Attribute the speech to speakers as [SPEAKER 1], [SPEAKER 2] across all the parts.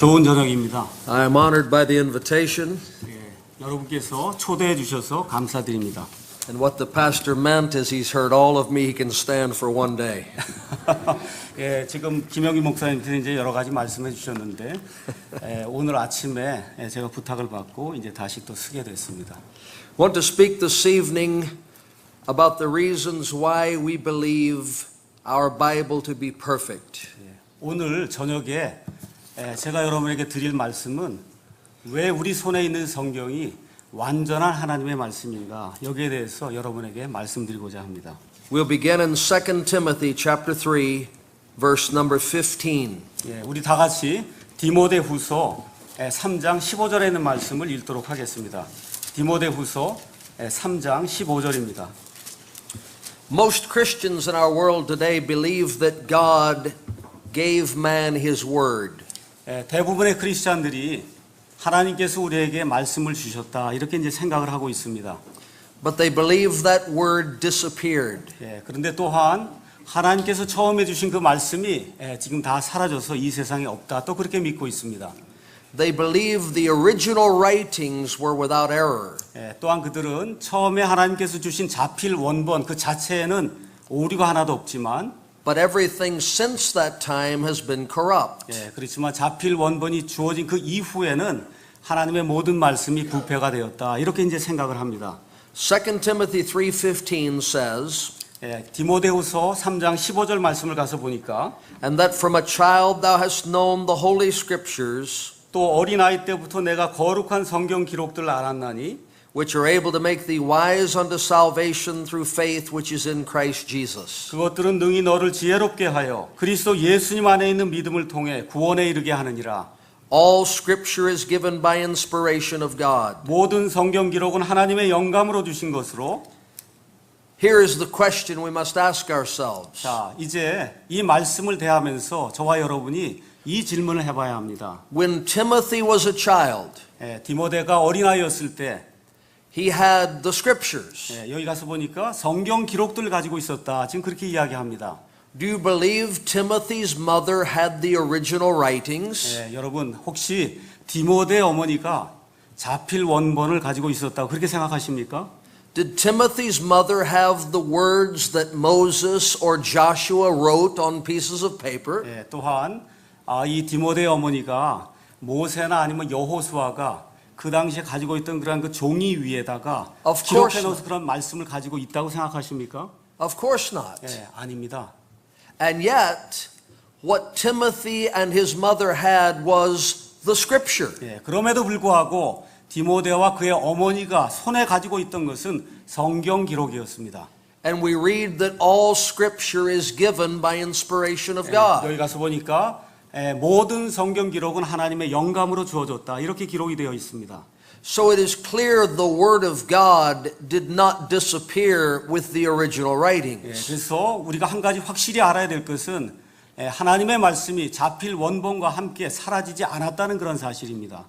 [SPEAKER 1] 좋은 저녁입니다.
[SPEAKER 2] I am honored by the invitation,
[SPEAKER 1] 여러분께서 초대해 주셔서 감사드립니다.
[SPEAKER 2] and what the pastor meant is he's heard all of me, he can stand for one day.
[SPEAKER 1] 지금 김영기 목사님께서 이제 여러 가지 말씀해 주셨는데 오늘 아침에 제가 부탁을 받고 이제 다시 또 쓰게 됐습니다.
[SPEAKER 2] I want to speak this evening about the reasons why we believe our Bible to be perfect.
[SPEAKER 1] 오늘 저녁에 제가 여러분에게 드릴 말씀은 왜 우리 손에 있는 성경이 완전한 하나님의 말씀인가, 여기에 대해서 여러분에게 말씀드리고자 합니다.
[SPEAKER 2] We'll begin in 2 Timothy chapter 3, verse number 15.
[SPEAKER 1] 우리 다 같이 디모데후서 3장 15절에 있는 말씀을 읽도록 하겠습니다. 디모데후서 3장 15절입니다.
[SPEAKER 2] Most Christians in our world today believe that God gave man his word.
[SPEAKER 1] 대부분의 크리스찬들이 하나님께서 우리에게 말씀을 주셨다, 이렇게 이제 생각을 하고 있습니다.
[SPEAKER 2] But they believe that word disappeared.
[SPEAKER 1] 그런데 또한 하나님께서 처음에 주신 그 말씀이 지금 다 사라져서 이 세상에 없다, 또 그렇게 믿고 있습니다.
[SPEAKER 2] They believe the original writings were without error.
[SPEAKER 1] 또한 그들은 처음에 하나님께서 주신 자필 원본 그 자체에는 오류가 하나도 없지만
[SPEAKER 2] But everything since that time has been corrupt.
[SPEAKER 1] 그렇지만 자필 원본이 주어진 그 이후에는 하나님의 모든 말씀이 부패가 되었다, 이렇게 이제 생각을 합니다.
[SPEAKER 2] 2 Timothy 3:15 says,
[SPEAKER 1] 디모데후서 3장 15절 말씀을 가서 보니까
[SPEAKER 2] And that from a child thou hast known the holy scriptures,
[SPEAKER 1] 또 어린아이 때부터 내가 거룩한 성경 기록들을 알았나니
[SPEAKER 2] which are able to make thee wise unto salvation through faith which is in Christ Jesus.
[SPEAKER 1] 그것들은 능히 너를 지혜롭게 하여 그리스도 예수님 안에 있는 믿음을 통해 구원에 이르게 하느니라.
[SPEAKER 2] All scripture is given by inspiration of God.
[SPEAKER 1] 모든 성경 기록은 하나님의 영감으로 주신 것으로.
[SPEAKER 2] Here is the question we must ask ourselves.
[SPEAKER 1] 자, 이제 이 말씀을 대하면서 저와 여러분이 이 질문을 해봐야 합니다.
[SPEAKER 2] When Timothy was a child,
[SPEAKER 1] 디모데가 어린아이였을 때
[SPEAKER 2] he had the scriptures.
[SPEAKER 1] 여기 가서 보니까 성경 기록들을 가지고 있었다, 지금 그렇게 이야기합니다.
[SPEAKER 2] Do you believe Timothy's mother had the original writings?
[SPEAKER 1] 여러분 혹시 디모데 어머니가 자필 원본을 가지고 있었다고 그렇게 생각하십니까?
[SPEAKER 2] Did Timothy's mother have the words that Moses or Joshua wrote on pieces of paper?
[SPEAKER 1] 또한 이 디모데 어머니가 모세나 아니면 여호수아가 그 당시에 가지고 있던 그런 그 종이 위에다가 기록해 놓은 그런 말씀을 가지고 있다고 생각하십니까?
[SPEAKER 2] Of course not.
[SPEAKER 1] 아닙니다.
[SPEAKER 2] And yet, what Timothy and his mother had was the scripture.
[SPEAKER 1] 그럼에도 불구하고 디모데와 그의 어머니가 손에 가지고 있던 것은 성경 기록이었습니다.
[SPEAKER 2] And we read that all scripture is given by inspiration of God.
[SPEAKER 1] 여기 가서 보니까 모든 성경 기록은 하나님의 영감으로 주어졌다, 이렇게 기록이 되어 있습니다.
[SPEAKER 2] So it is clear the word of God did not disappear with the original writings.
[SPEAKER 1] 그래서 우리가 한 가지 확실히 알아야 될 것은 하나님의 말씀이 자필 원본과 함께 사라지지 않았다는 그런 사실입니다.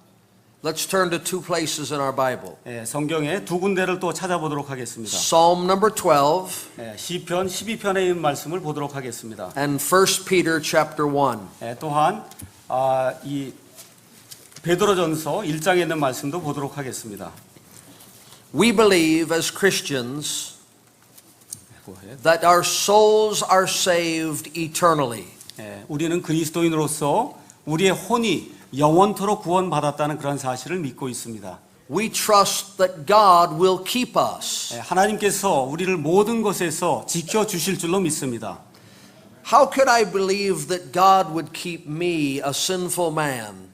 [SPEAKER 2] Let's turn to two places in our Bible.
[SPEAKER 1] 성경의 두 군데를 또 찾아보도록 하겠습니다.
[SPEAKER 2] Psalm number 12
[SPEAKER 1] 시편 12편에 있는 말씀을 보도록 하겠습니다.
[SPEAKER 2] and 1 Peter chapter 1.
[SPEAKER 1] 또한 이 베드로전서 1장에 있는 말씀도 보도록 하겠습니다.
[SPEAKER 2] We believe as Christians that our souls are saved eternally.
[SPEAKER 1] 우리는 그리스도인으로서 우리의 혼이 영원토록 구원받았다는 그런 사실을 믿고 있습니다.
[SPEAKER 2] We trust that God will keep us.
[SPEAKER 1] 하나님께서 우리를 모든 것에서 지켜주실 줄로 믿습니다.
[SPEAKER 2] How could I believe that God would keep me, a sinful man?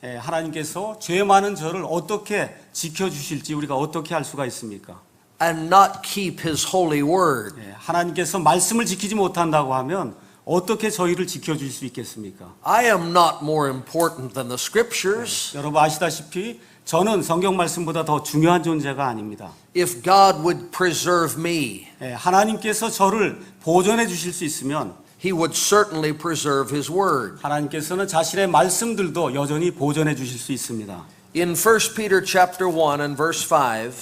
[SPEAKER 1] 하나님께서 죄 많은 저를 어떻게 지켜주실지 우리가 어떻게 할 수가 있습니까?
[SPEAKER 2] And not keep His holy word.
[SPEAKER 1] 하나님께서 말씀을 지키지 못한다고 하면 어떻게 저희를 지켜줄 수 있겠습니까?
[SPEAKER 2] I am not more important than the scriptures.
[SPEAKER 1] 여러분 아시다시피 저는 성경 말씀보다 더 중요한 존재가 아닙니다.
[SPEAKER 2] If God would preserve me,
[SPEAKER 1] 하나님께서 저를 보존해 주실 수 있으면
[SPEAKER 2] He would certainly preserve His word.
[SPEAKER 1] 하나님께서는 자신의 말씀들도 여전히 보존해 주실 수 있습니다.
[SPEAKER 2] In 1 Peter chapter 1 and verse 5,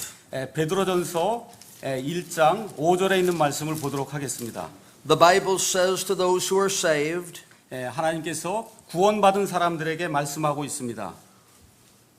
[SPEAKER 1] 베드로전서 1장 5절에 있는 말씀을 보도록 하겠습니다.
[SPEAKER 2] the Bible says to those who are saved,
[SPEAKER 1] 하나님께서 구원받은 사람들에게 말씀하고 있습니다.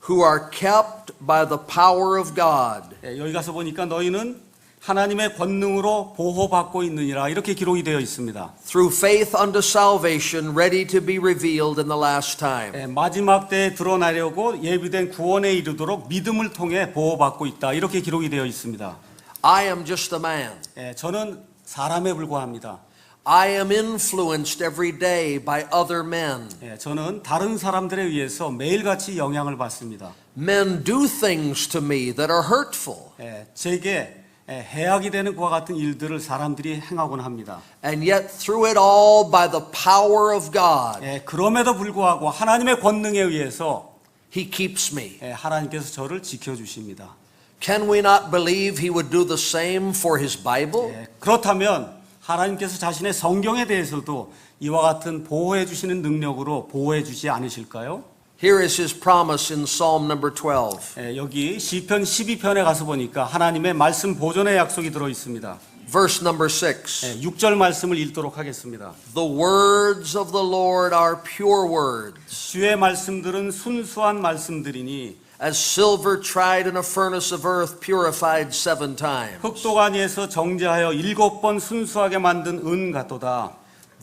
[SPEAKER 2] who are kept by the power of God
[SPEAKER 1] 여기 가서 보니까 너희는 하나님의 권능으로 보호받고 있느니라 이렇게 기록이 되어 있습니다.
[SPEAKER 2] through faith unto salvation ready to be revealed in the last time.
[SPEAKER 1] 마지막 때에 드러나려고 예비된 구원에 이르도록 믿음을 통해 보호받고 있다 이렇게 기록이 되어 있습니다.
[SPEAKER 2] I am just a man.
[SPEAKER 1] 저는 사람에 불과합니다.
[SPEAKER 2] I am influenced every day by other men.
[SPEAKER 1] 저는 다른 사람들에 의해서 매일같이 영향을 받습니다.
[SPEAKER 2] Men do things to me that are hurtful.
[SPEAKER 1] 제게 해악이 되는 그와 같은 일들을 사람들이 행하곤 합니다.
[SPEAKER 2] And yet through it all by the power of God,
[SPEAKER 1] 그럼에도 불구하고 하나님의 권능에 의해서
[SPEAKER 2] He keeps me.
[SPEAKER 1] 하나님께서 저를 지켜주십니다.
[SPEAKER 2] Can we not believe He would do the same for His Bible?
[SPEAKER 1] 그렇다면 하나님께서 자신의 성경에 대해서도 이와 같은 보호해 주시는 능력으로 보호해 주지 않으실까요?
[SPEAKER 2] Here is His promise in Psalm number 12.
[SPEAKER 1] 여기 시편 12편에 가서 보니까 하나님의 말씀 보존의 약속이 들어 있습니다.
[SPEAKER 2] Verse number 6.
[SPEAKER 1] 6절 말씀을 읽도록 하겠습니다.
[SPEAKER 2] The words of the Lord are pure words,
[SPEAKER 1] 주의 말씀들은 순수한 말씀들이니
[SPEAKER 2] as silver tried in a furnace of earth, purified 7 times.
[SPEAKER 1] 흑도가니에서 정제하여 7번 순수하게 만든 은 같도다.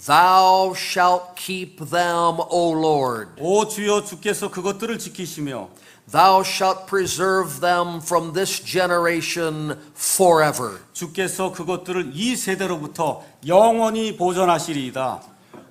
[SPEAKER 2] Thou shalt keep them, O Lord.
[SPEAKER 1] 오 주여 주께서 그것들을 지키시며
[SPEAKER 2] Thou shalt preserve them from this generation forever.
[SPEAKER 1] 주께서 그것들을 이 세대로부터 영원히 보존하시리이다.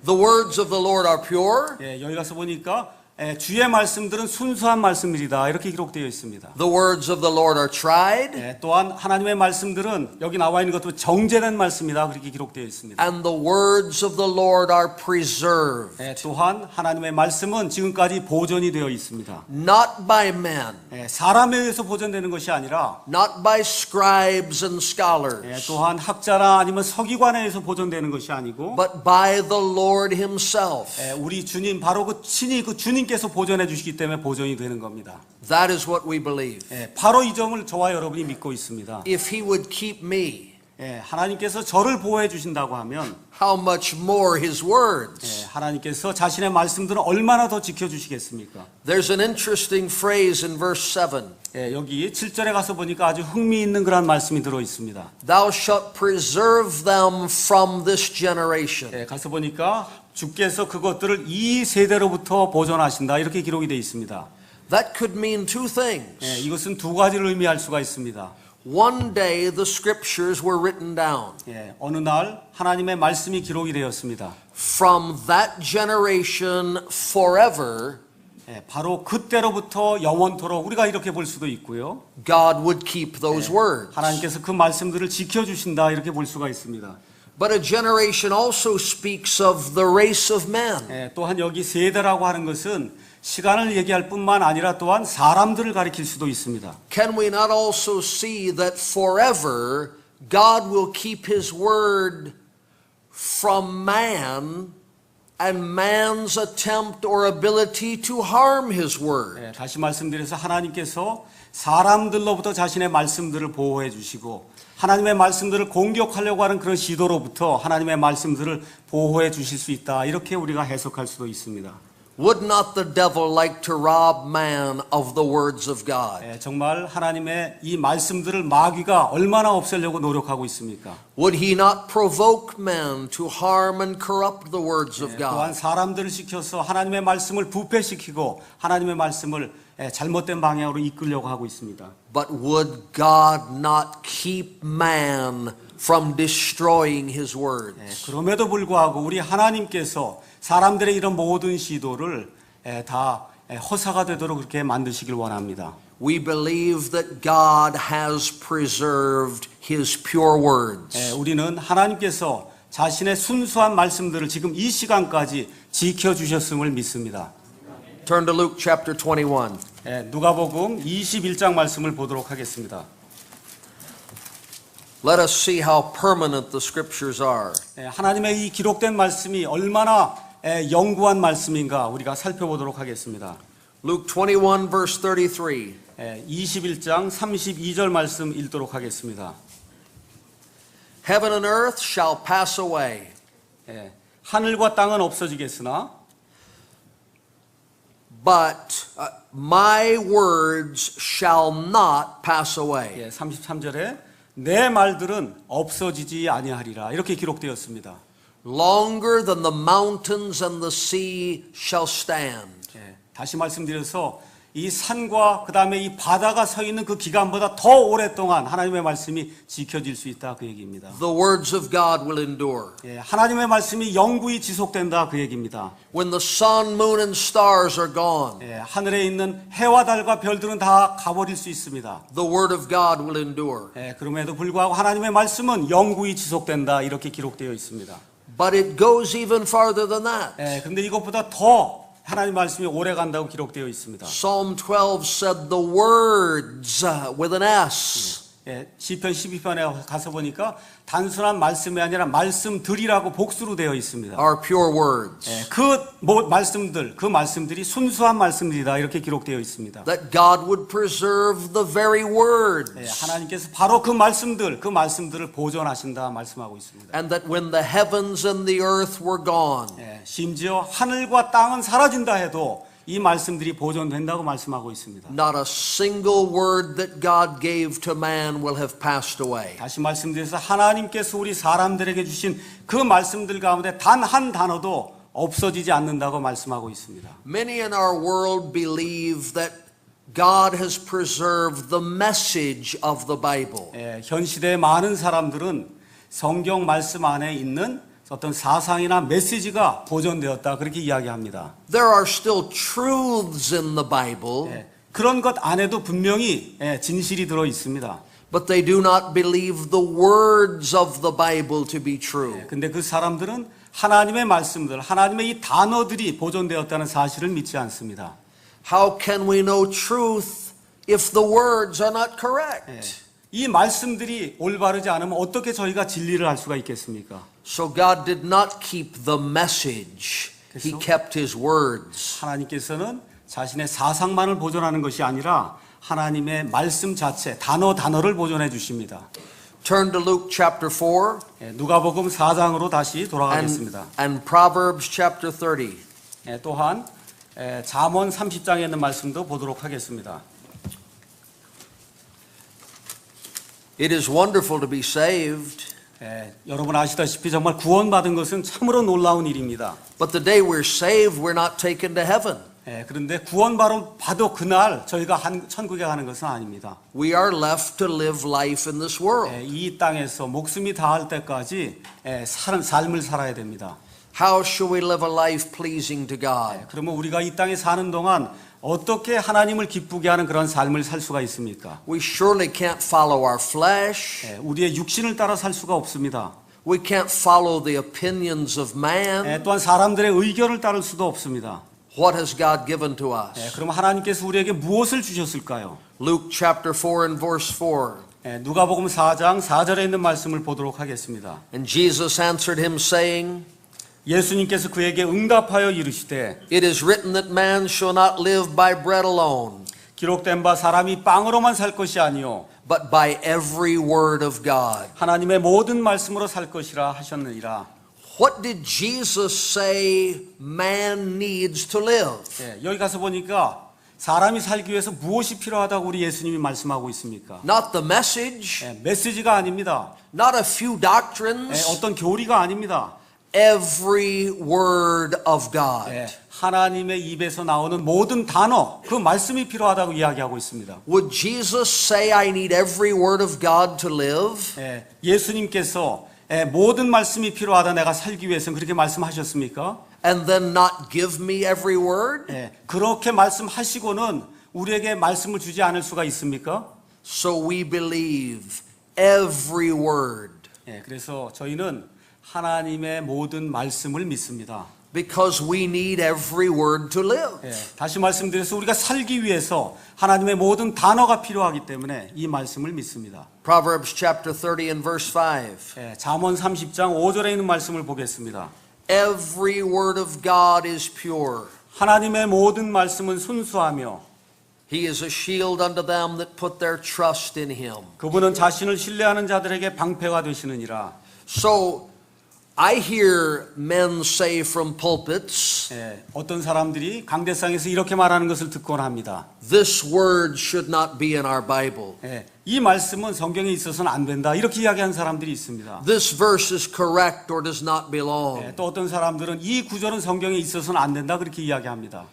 [SPEAKER 2] The words of the Lord are pure.
[SPEAKER 1] 여기 가서 보니까 주의 말씀들은 순수한 말씀들이다 이렇게 기록되어 있습니다.
[SPEAKER 2] The words of the Lord are tried.
[SPEAKER 1] 또한 하나님의 말씀들은 여기 나와 있는 것도 정제된 말씀이다 그렇게 기록되어 있습니다.
[SPEAKER 2] And the words of the Lord are preserved.
[SPEAKER 1] 또한 하나님의 말씀은 지금까지 보존이 되어 있습니다.
[SPEAKER 2] Not by men,
[SPEAKER 1] 사람에 의해서 보존되는 것이 아니라
[SPEAKER 2] not by scribes and scholars,
[SPEAKER 1] 또한 학자나 아니면 서기관에 의해서 보존되는 것이 아니고
[SPEAKER 2] but by the Lord Himself.
[SPEAKER 1] 우리 주님 바로 그 친히 그 주님께서 보존해 주시기 때문에 보존이 되는 겁니다.
[SPEAKER 2] That is what we believe.
[SPEAKER 1] 바로 이 점을 저와 여러분이 믿고 있습니다.
[SPEAKER 2] If He would keep me,
[SPEAKER 1] 하나님께서 저를 보호해 주신다고 하면
[SPEAKER 2] how much more His words?
[SPEAKER 1] 하나님께서 자신의 말씀들을 얼마나 더 지켜주시겠습니까?
[SPEAKER 2] There's an interesting phrase in verse 7.
[SPEAKER 1] 여기 7절에 가서 보니까 아주 흥미있는 그런 말씀이 들어 있습니다.
[SPEAKER 2] Thou shalt preserve them from this generation.
[SPEAKER 1] 가서 보니까 주께서 그것들을 이 세대로부터 보존하신다 이렇게 기록이 되어 있습니다.
[SPEAKER 2] That could mean two things.
[SPEAKER 1] 이것은 두 가지를 의미할 수가 있습니다.
[SPEAKER 2] One day the scriptures were written down.
[SPEAKER 1] 어느 날 하나님의 말씀이 기록이 되었습니다.
[SPEAKER 2] From that generation forever,
[SPEAKER 1] 바로 그때로부터 영원토록 우리가 이렇게 볼 수도 있고요.
[SPEAKER 2] God would keep those words.
[SPEAKER 1] 하나님께서 그 말씀들을 지켜주신다 이렇게 볼 수가 있습니다.
[SPEAKER 2] But a generation also speaks of the race of men.
[SPEAKER 1] 또한 여기 세대라고 하는 것은 시간을 얘기할 뿐만 아니라 또한 사람들을 가리킬 수도 있습니다.
[SPEAKER 2] Can we not also see that forever God will keep His word from man and man's attempt or ability to harm His word?
[SPEAKER 1] 다시 말씀드려서 하나님께서 사람들로부터 자신의 말씀들을 보호해 주시고 하나님의 말씀들을 공격하려고 하는 그런 시도로부터 하나님의 말씀들을 보호해 주실 수 있다. 이렇게 우리가 해석할 수도 있습니다.
[SPEAKER 2] Would not the devil like to rob man of the words of God?
[SPEAKER 1] 정말 하나님의 이 말씀들을 마귀가 얼마나 없애려고 노력하고 있습니까?
[SPEAKER 2] Would he not provoke men to harm and corrupt the words of
[SPEAKER 1] 또한
[SPEAKER 2] God?
[SPEAKER 1] 사람들을 시켜서 하나님의 말씀을 부패시키고 하나님의 말씀을 잘못된 방향으로 이끌려고 하고 있습니다.
[SPEAKER 2] But would God not keep man from destroying His words?
[SPEAKER 1] 그럼에도 불구하고 우리 하나님께서 사람들의 이런 모든 시도를 다 허사가 되도록 그렇게 만드시길 원합니다.
[SPEAKER 2] We believe that God has preserved His pure words.
[SPEAKER 1] 우리는 하나님께서 자신의 순수한 말씀들을 지금 이 시간까지 지켜주셨음을 믿습니다.
[SPEAKER 2] Turn to Luke chapter 21.
[SPEAKER 1] 누가복음 21장 말씀을 보도록 하겠습니다.
[SPEAKER 2] Let us see how permanent the scriptures are.
[SPEAKER 1] 하나님의 이 기록된 말씀이 얼마나 영구한 말씀인가 우리가 살펴보도록 하겠습니다.
[SPEAKER 2] Luke 21 verse 33.
[SPEAKER 1] 21장 32절 말씀 읽도록 하겠습니다.
[SPEAKER 2] Heaven and earth shall pass away,
[SPEAKER 1] 하늘과 땅은 없어지겠으나
[SPEAKER 2] but my words shall not pass away.
[SPEAKER 1] 33절에 내 말들은 없어지지 아니하리라 이렇게 기록되었습니다.
[SPEAKER 2] Longer than the mountains and the sea shall stand.
[SPEAKER 1] 다시 말씀드려서 이 산과 그 다음에 이 바다가 서 있는 그 기간보다 더 오랫동안 하나님의 말씀이 지켜질 수 있다 그 얘기입니다.
[SPEAKER 2] The words of God will endure.
[SPEAKER 1] 하나님의 말씀이 영구히 지속된다 그 얘기입니다.
[SPEAKER 2] When the sun, moon, and stars are gone,
[SPEAKER 1] 하늘에 있는 해와 달과 별들은 다 가버릴 수 있습니다.
[SPEAKER 2] the word of God will endure.
[SPEAKER 1] 그럼에도 불구하고 하나님의 말씀은 영구히 지속된다 이렇게 기록되어 있습니다.
[SPEAKER 2] But it goes even farther than that.
[SPEAKER 1] 그런데 이것보다 더 하나님 말씀이 오래 간다고 기록되어 있습니다.
[SPEAKER 2] Psalm 12 said the words with an S.
[SPEAKER 1] 시편 12편에 가서 보니까 단순한 말씀이 아니라 말씀들이라고 복수로 되어 있습니다.
[SPEAKER 2] Are pure words.
[SPEAKER 1] 그 말씀들이 순수한 말씀들이다 이렇게 기록되어 있습니다.
[SPEAKER 2] That God would preserve the very words.
[SPEAKER 1] 하나님께서 바로 그 말씀들을 보존하신다 말씀하고 있습니다.
[SPEAKER 2] And that when the heavens and the earth were gone,
[SPEAKER 1] 심지어 하늘과 땅은 사라진다 해도 이 말씀들이 보존된다고 말씀하고 있습니다.
[SPEAKER 2] not a single word that God gave to man will have passed away.
[SPEAKER 1] 다시 말씀드려서 하나님께서 우리 사람들에게 주신 그 말씀들 가운데 단 한 단어도 없어지지 않는다고 말씀하고 있습니다.
[SPEAKER 2] Many in our world believe that God has preserved the message of the Bible.
[SPEAKER 1] 현 시대의 많은 사람들은 성경 말씀 안에 있는 어떤 사상이나 메시지가 보존되었다 그렇게 이야기합니다.
[SPEAKER 2] There are still truths in the Bible,
[SPEAKER 1] 그런 것 안에도 분명히 진실이 들어 있습니다.
[SPEAKER 2] but they do not believe the words of the Bible to be true.
[SPEAKER 1] 근데 그 사람들은 하나님의 말씀들, 하나님의 이 단어들이 보존되었다는 사실을 믿지 않습니다.
[SPEAKER 2] How can we know truth if the words are not correct?
[SPEAKER 1] 이 말씀들이 올바르지 않으면 어떻게 저희가 진리를 알 수가 있겠습니까?
[SPEAKER 2] So God did not keep the message. He kept his words.
[SPEAKER 1] 하나님께서는 자신의 사상만을 보존하는 것이 아니라 하나님의 말씀 자체, 단어를 보존해 주십니다.
[SPEAKER 2] Turn to Luke chapter 4
[SPEAKER 1] 누가복음 4장으로 다시 돌아가겠습니다.
[SPEAKER 2] and Proverbs chapter 30.
[SPEAKER 1] 또한 잠언 30장에 있는 말씀도 보도록 하겠습니다.
[SPEAKER 2] It is wonderful to be saved,
[SPEAKER 1] 여러분 아시다시피 정말 구원받은 것은 참으로 놀라운 일입니다.
[SPEAKER 2] but the day we're saved, we're not taken to heaven.
[SPEAKER 1] 그런데 구원받아도 그날 저희가 천국에 가는 것은 아닙니다.
[SPEAKER 2] We are left to live life in this world.
[SPEAKER 1] 이 땅에서 목숨이 다할 때까지 삶을 살아야 됩니다.
[SPEAKER 2] How shall we live a life pleasing to God?
[SPEAKER 1] 그러면 우리가 이 땅에 사는 동안 어떻게 하나님을 기쁘게 하는 그런 삶을 살 수가 있습니까?
[SPEAKER 2] We surely can't follow our flesh.
[SPEAKER 1] 우리의 육신을 따라 살 수가 없습니다.
[SPEAKER 2] We can't follow the opinions of man.
[SPEAKER 1] 또한 사람들의 의견을 따를 수도 없습니다.
[SPEAKER 2] What has God given to us?
[SPEAKER 1] 그럼 하나님께서 우리에게 무엇을 주셨을까요?
[SPEAKER 2] Luke chapter 4 and verse 4.
[SPEAKER 1] 누가복음 4장 4절에 있는 말씀을 보도록 하겠습니다.
[SPEAKER 2] And Jesus answered him saying,
[SPEAKER 1] 예수님께서 그에게 응답하여 이르시되
[SPEAKER 2] It is written that man shall not live by bread alone,
[SPEAKER 1] 기록된 바 사람이 빵으로만 살 것이 아니요
[SPEAKER 2] but by every word of God.
[SPEAKER 1] 하나님의 모든 말씀으로 살 것이라 하셨느니라.
[SPEAKER 2] What did Jesus say man needs to live?
[SPEAKER 1] 여기 가서 보니까 사람이 살기 위해서 무엇이 필요하다고 우리 예수님이 말씀하고 있습니까?
[SPEAKER 2] Not the message,
[SPEAKER 1] 메시지가 아닙니다.
[SPEAKER 2] not a few doctrines,
[SPEAKER 1] 어떤 교리가 아닙니다.
[SPEAKER 2] every word of God.
[SPEAKER 1] 하나님의 입에서 나오는 모든 단어, 그 말씀이 필요하다고 이야기하고 있습니다.
[SPEAKER 2] Would Jesus say I need every word of God to live?
[SPEAKER 1] 예수님께서 모든 말씀이 필요하다 내가 살기 위해서는 그렇게 말씀하셨습니까?
[SPEAKER 2] And then not give me every word?
[SPEAKER 1] 그렇게 말씀하시고는 우리에게 말씀을 주지 않을 수가 있습니까?
[SPEAKER 2] So we believe every word.
[SPEAKER 1] 그래서 저희는 하나님의 모든 말씀을 믿습니다.
[SPEAKER 2] Because we need every word to live.
[SPEAKER 1] 다시 말씀드려서 우리가 살기 위해서 하나님의 모든 단어가 필요하기 때문에 이 말씀을 믿습니다.
[SPEAKER 2] Proverbs chapter 30 and verse 5.
[SPEAKER 1] 잠언 30장 5절에 있는 말씀을 보겠습니다.
[SPEAKER 2] Every word of God is pure.
[SPEAKER 1] 하나님의 모든 말씀은 순수하며
[SPEAKER 2] He is a shield unto them that put their trust in him.
[SPEAKER 1] 그분은 자신을 신뢰하는 자들에게 방패가 되시느니라.
[SPEAKER 2] So I hear men say from pulpits,
[SPEAKER 1] 예, 어떤 사람들이 강대상에서 이렇게 말하는 것을 듣곤 합니다.
[SPEAKER 2] this word should not be in our Bible.
[SPEAKER 1] 예, 이 말씀은 성경에 있어서는 안 된다. 이렇게 이야기하는 사람들이 있습니다.
[SPEAKER 2] This verse is correct or does not belong.
[SPEAKER 1] 예, 또 어떤 사람들은 이 구절은 성경에 있어서는 안 된다. 그렇게 이야기합니다.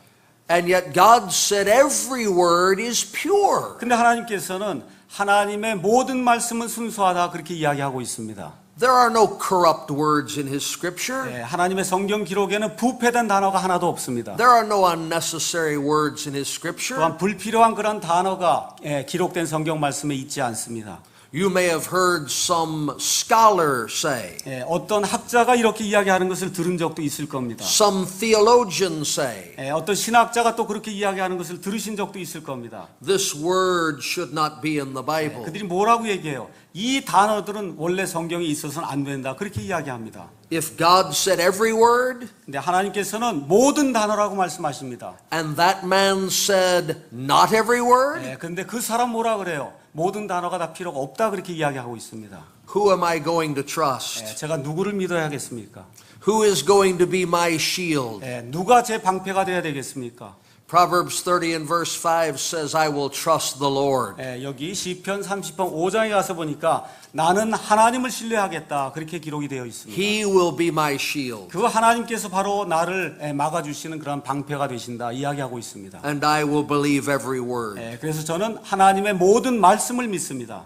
[SPEAKER 2] And yet God said every word is pure.
[SPEAKER 1] 근데 하나님께서는 하나님의 모든 말씀은 순수하다. 그렇게 이야기하고 있습니다.
[SPEAKER 2] There are no corrupt words in His Scripture.
[SPEAKER 1] 예, 하나님의 성경 기록에는 부패된 단어가 하나도 없습니다.
[SPEAKER 2] There are no unnecessary words in His Scripture.
[SPEAKER 1] 또한 불필요한 그런 단어가 기록된 성경 말씀에 있지 않습니다.
[SPEAKER 2] You may have heard some scholar say,
[SPEAKER 1] 예, 어떤 학자가 이렇게 이야기하는 것을 들은 적도 있을 겁니다.
[SPEAKER 2] some theologian say,
[SPEAKER 1] 예, 어떤 신학자가 또 그렇게 이야기하는 것을 들으신 적도 있을 겁니다.
[SPEAKER 2] this word should not be in the Bible.
[SPEAKER 1] 그들이 뭐라고 얘기해요? 이 단어들은 원래 성경에 있어서는 안 된다. 그렇게 이야기합니다.
[SPEAKER 2] If God said every word,
[SPEAKER 1] 근데 하나님께서는 모든 단어라고 말씀하십니다.
[SPEAKER 2] and that man said not every word,
[SPEAKER 1] 예, 근데 그 사람 뭐라 그래요? 모든 단어가 다 필요가 없다. 그렇게 이야기하고 있습니다.
[SPEAKER 2] who am I going to trust?
[SPEAKER 1] 예, 제가 누구를 믿어야겠습니까?
[SPEAKER 2] Who is going to be my shield?
[SPEAKER 1] 예, 누가 제 방패가 되어야 되겠습니까?
[SPEAKER 2] Proverbs 30 and verse 5 says, I will trust the Lord.
[SPEAKER 1] 예, 여기 시편 30편 5장에 가서 보니까 나는 하나님을 신뢰하겠다. 그렇게 기록이 되어 있습니다.
[SPEAKER 2] He will be my shield,
[SPEAKER 1] 그 하나님께서 바로 나를 막아주시는 그런 방패가 되신다. 이야기하고 있습니다.
[SPEAKER 2] and I will believe every word.
[SPEAKER 1] 예, 그래서 저는 하나님의 모든 말씀을 믿습니다.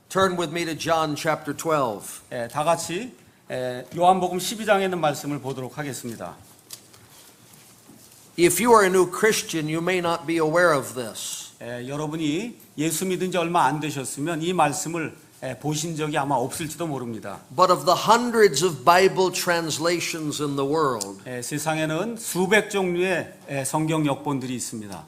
[SPEAKER 2] Turn with me to John chapter 12.
[SPEAKER 1] 예, 다 같이 요한복음 12장에 있는 말씀을 보도록 하겠습니다.
[SPEAKER 2] If you are a new Christian, you may not be aware of this.
[SPEAKER 1] 여러분이 예수 믿은 지 얼마 안 되셨으면 이 말씀을 보신 적이 아마 없을지도 모릅니다.
[SPEAKER 2] But of the hundreds of Bible translations in the world,
[SPEAKER 1] 세상에는 수백 종류의 성경 역본들이 있습니다.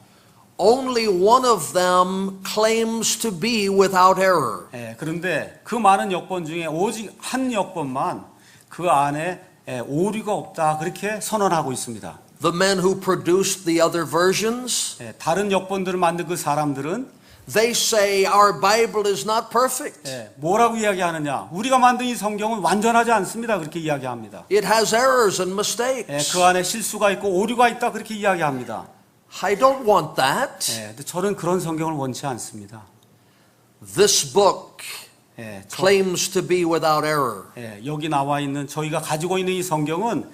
[SPEAKER 2] only one of them claims to be without error.
[SPEAKER 1] 그런데 그 많은 역본 중에 오직 한 역본만 그 안에 오류가 없다 그렇게 선언하고 있습니다.
[SPEAKER 2] The men who produced the other versions,
[SPEAKER 1] 다른 역본들을 만든 그 사람들은
[SPEAKER 2] they say our Bible is not perfect.
[SPEAKER 1] 뭐라고 이야기하느냐? 우리가 만든 이 성경은 완전하지 않습니다. 그렇게 이야기합니다.
[SPEAKER 2] It has errors and mistakes.
[SPEAKER 1] 그 안에 실수가 있고 오류가 있다 그렇게 이야기합니다.
[SPEAKER 2] I don't want that.
[SPEAKER 1] 근데 저는 그런 성경을 원치 않습니다.
[SPEAKER 2] This book
[SPEAKER 1] 저,
[SPEAKER 2] claims to be without error.
[SPEAKER 1] 여기 나와 있는 저희가 가지고 있는 이 성경은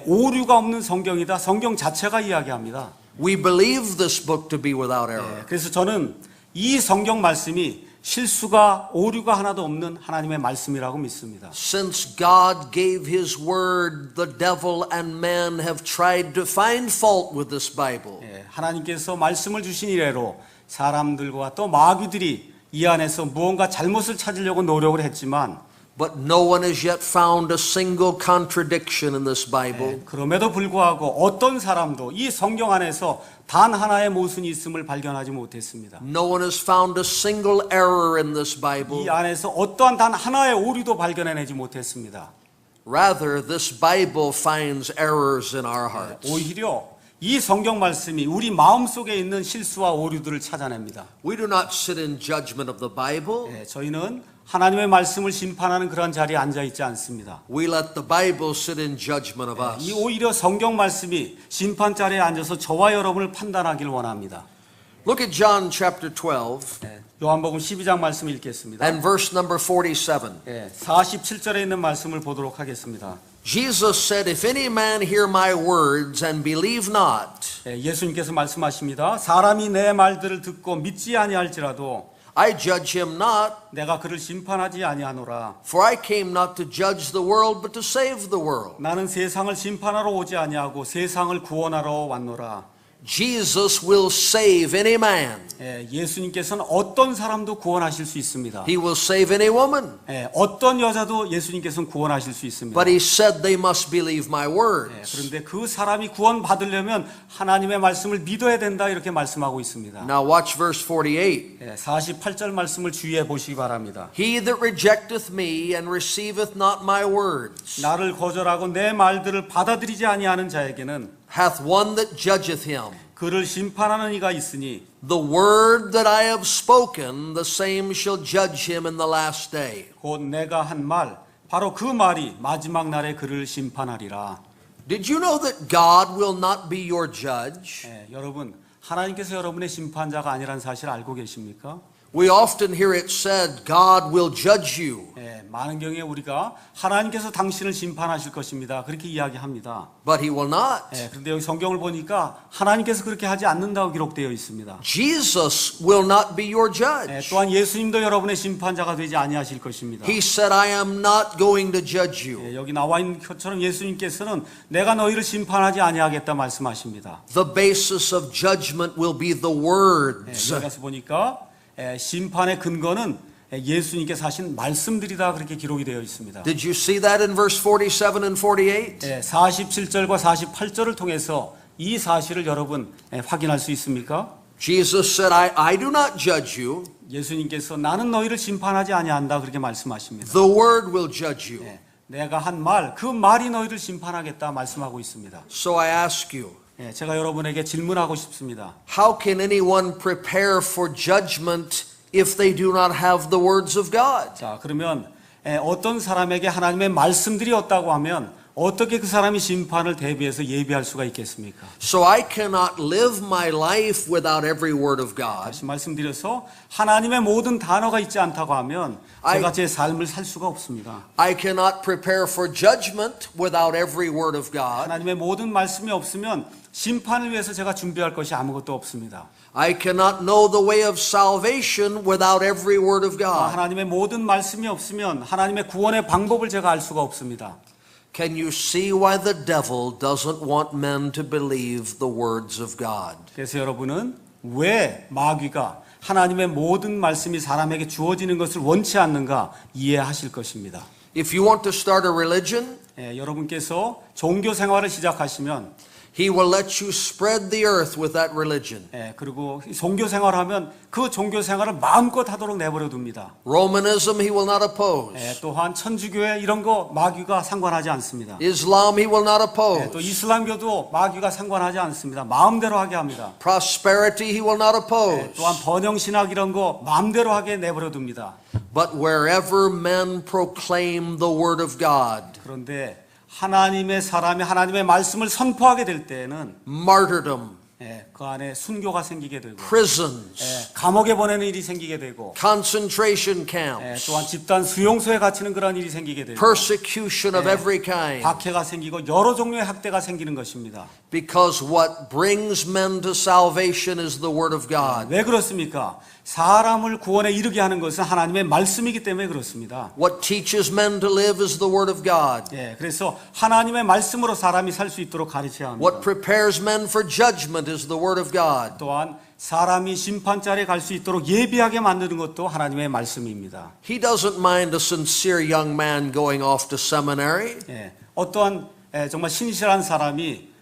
[SPEAKER 1] 오류가 없는 성경이다. 성경 자체가 이야기합니다.
[SPEAKER 2] We believe this book to be without error.
[SPEAKER 1] 그래서 저는 이 성경 말씀이 실수가 오류가 하나도 없는 하나님의 말씀이라고 믿습니다.
[SPEAKER 2] Since God gave His word, the devil and man have tried to find fault with this Bible.
[SPEAKER 1] 하나님께서 말씀을 주신 이래로 사람들과 또 마귀들이 이 안에서 무언가 잘못을 찾으려고 노력을 했지만
[SPEAKER 2] But no one has yet found a single contradiction in this Bible.
[SPEAKER 1] 그럼에도 불구하고 어떤 사람도 이 성경 안에서 단 하나의 모순이 있음을 발견하지 못했습니다.
[SPEAKER 2] No one has found a single error in this Bible.
[SPEAKER 1] 이 안에서 어떠한 단 하나의 오류도 발견해내지 못했습니다.
[SPEAKER 2] Rather, this Bible finds errors in our hearts.
[SPEAKER 1] 오히려 이 성경 말씀이 우리 마음속에 있는 실수와 오류들을 찾아냅니다.
[SPEAKER 2] We do not sit in judgment of the Bible.
[SPEAKER 1] 저희는 하나님의 말씀을 심판하는 그런 자리에 앉아 있지 않습니다.
[SPEAKER 2] We let the Bible sit in judgment of us.
[SPEAKER 1] 이 오히려 성경 말씀이 심판 자리에 앉아서 저와 여러분을 판단하길 원합니다.
[SPEAKER 2] Look at John chapter 12
[SPEAKER 1] 요한복음 12장 말씀 읽겠습니다.
[SPEAKER 2] and verse number 47.
[SPEAKER 1] 47절에 있는 말씀을 보도록 하겠습니다.
[SPEAKER 2] Jesus said, If any man hear my words and believe not,
[SPEAKER 1] 예수님께서 말씀하십니다. 사람이 내 말들을 듣고 믿지 아니할지라도
[SPEAKER 2] I judge him not,
[SPEAKER 1] 내가 그를 심판하지 아니하노라.
[SPEAKER 2] for I came not to judge the world, but to save the world.
[SPEAKER 1] 나는 세상을 심판하러 오지 아니하고 세상을 구원하러 왔노라.
[SPEAKER 2] Jesus will save any man.
[SPEAKER 1] 예수님께서는 어떤 사람도 구원하실 수 있습니다.
[SPEAKER 2] He will save any woman.
[SPEAKER 1] 어떤 여자도 예수님께서는 구원하실 수 있습니다.
[SPEAKER 2] But he said they must believe my words.
[SPEAKER 1] 그런데 그 사람이 구원 받으려면 하나님의 말씀을 믿어야 된다 이렇게 말씀하고 있습니다.
[SPEAKER 2] Now watch verse 48.
[SPEAKER 1] 48절 말씀을 주의해 보시기 바랍니다.
[SPEAKER 2] He that rejecteth me and receiveth not my words
[SPEAKER 1] 나를 거절하고 내 말들을 받아들이지 아니하는 자에게는
[SPEAKER 2] hath one that judgeth him.
[SPEAKER 1] 그를 심판하는 이가 있으니
[SPEAKER 2] The word that I have spoken, the same shall judge him in the last day.
[SPEAKER 1] 곧 내가 한 말 바로 그 말이 마지막 날에 그를 심판하리라.
[SPEAKER 2] Did you know that God will not be your judge?
[SPEAKER 1] 여러분, 하나님께서 여러분의 심판자가 아니라는 사실 알고 계십니까?
[SPEAKER 2] We often hear it said, God will judge you.
[SPEAKER 1] 많은 경우에 우리가 하나님께서 당신을 심판하실 것입니다. 그렇게 이야기합니다.
[SPEAKER 2] But he will not.
[SPEAKER 1] 그런데 여기 성경을 보니까 하나님께서 그렇게 하지 않는다고 기록되어 있습니다.
[SPEAKER 2] Jesus will not be your judge.
[SPEAKER 1] 또한 예수님도 여러분의 심판자가 되지 아니하실 것입니다.
[SPEAKER 2] He said, I am not going to judge you.
[SPEAKER 1] 여기 나와 있는 것처럼 예수님께서는 내가 너희를 심판하지 아니하겠다 말씀하십니다.
[SPEAKER 2] The basis of judgment will be the words.
[SPEAKER 1] 여기 가서 보니까 심판의 근거는 예수님께서 하신 말씀들이다 그렇게 기록이 되어 있습니다.
[SPEAKER 2] Did you see that in verse 47 and 48?
[SPEAKER 1] 47절과 48절을 통해서 이 사실을 여러분 확인할 수 있습니까?
[SPEAKER 2] Jesus said, I do not judge you.
[SPEAKER 1] 예수님께서 나는 너희를 심판하지 아니한다 그렇게 말씀하십니다.
[SPEAKER 2] The word will judge you.
[SPEAKER 1] 내가 한 말, 그 말이 너희를 심판하겠다 말씀하고 있습니다.
[SPEAKER 2] So I ask you,
[SPEAKER 1] 제가 여러분에게 질문하고 싶습니다.
[SPEAKER 2] how can anyone prepare for judgment if they do not have the words of God?
[SPEAKER 1] 자, 그러면 어떤 사람에게 하나님의 말씀들이 없다고 하면 어떻게 그 사람이 심판을 대비해서 예비할 수가 있겠습니까?
[SPEAKER 2] So I cannot live my life without every word of God.
[SPEAKER 1] 다시 말씀드려서 하나님의 모든 단어가 있지 않다고 하면 제가 제 삶을 살 수가 없습니다.
[SPEAKER 2] I cannot prepare for judgment without every word of God.
[SPEAKER 1] 하나님의 모든 말씀이 없으면 심판을 위해서 제가 준비할 것이 아무것도 없습니다.
[SPEAKER 2] I cannot know the way of salvation without every word of God.
[SPEAKER 1] 하나님의 모든 말씀이 없으면 하나님의 구원의 방법을 제가 알 수가 없습니다.
[SPEAKER 2] Can you see why the devil doesn't want men to believe the words of God?
[SPEAKER 1] 그래서 여러분은 왜 마귀가 하나님의 모든 말씀이 사람에게 주어지는 것을 원치 않는가 이해하실 것입니다.
[SPEAKER 2] If you want to start a religion,
[SPEAKER 1] 여러분께서 종교 생활을 시작하시면
[SPEAKER 2] he will let you spread the earth with that religion.
[SPEAKER 1] 그리고 종교 생활을 하면 그 종교 생활을 마음껏 하도록 내버려 둡니다.
[SPEAKER 2] Romanism he will not oppose.
[SPEAKER 1] 또한 천주교회 이런 거 마귀가 상관하지 않습니다.
[SPEAKER 2] Islam he will not
[SPEAKER 1] 또
[SPEAKER 2] oppose.
[SPEAKER 1] 이슬람교도 마귀가 상관하지 않습니다. 마음대로 하게 합니다.
[SPEAKER 2] Prosperity he will not oppose.
[SPEAKER 1] 또한 번영신학 이런 거 마음대로 하게 내버려 둡니다.
[SPEAKER 2] But wherever men proclaim the word of God,
[SPEAKER 1] 그런데 하나님의 사람이 하나님의 말씀을 선포하게 될 때에는
[SPEAKER 2] martyrdom,
[SPEAKER 1] 그 안에 순교가 생기게 되고
[SPEAKER 2] prisons,
[SPEAKER 1] 감옥에 보내는 일이 생기게 되고
[SPEAKER 2] concentration camps,
[SPEAKER 1] 또한 집단 수용소에 갇히는 그런 일이 생기게 되고
[SPEAKER 2] persecution of every kind.
[SPEAKER 1] 박해가 생기고 여러 종류의 학대가 생기는 것입니다.
[SPEAKER 2] Because what brings men to salvation is the word of God.
[SPEAKER 1] 왜 그렇습니까? 사람을 구원에 이르게 하는 것은 하나님의 말씀이기 때문에 그렇습니다.
[SPEAKER 2] What teaches men to live is the word of God.
[SPEAKER 1] 그래서 하나님의 말씀으로 사람이 살 수 있도록 가르쳐야 합니다.
[SPEAKER 2] What prepares men for judgment is the word of God.
[SPEAKER 1] 또한 사람이 심판자리에 갈 수 있도록 예비하게 만드는 것도 하나님의 말씀입니다.
[SPEAKER 2] He doesn't mind a sincere young man going off to seminary,
[SPEAKER 1] 어떠한 정말 신실한 사람이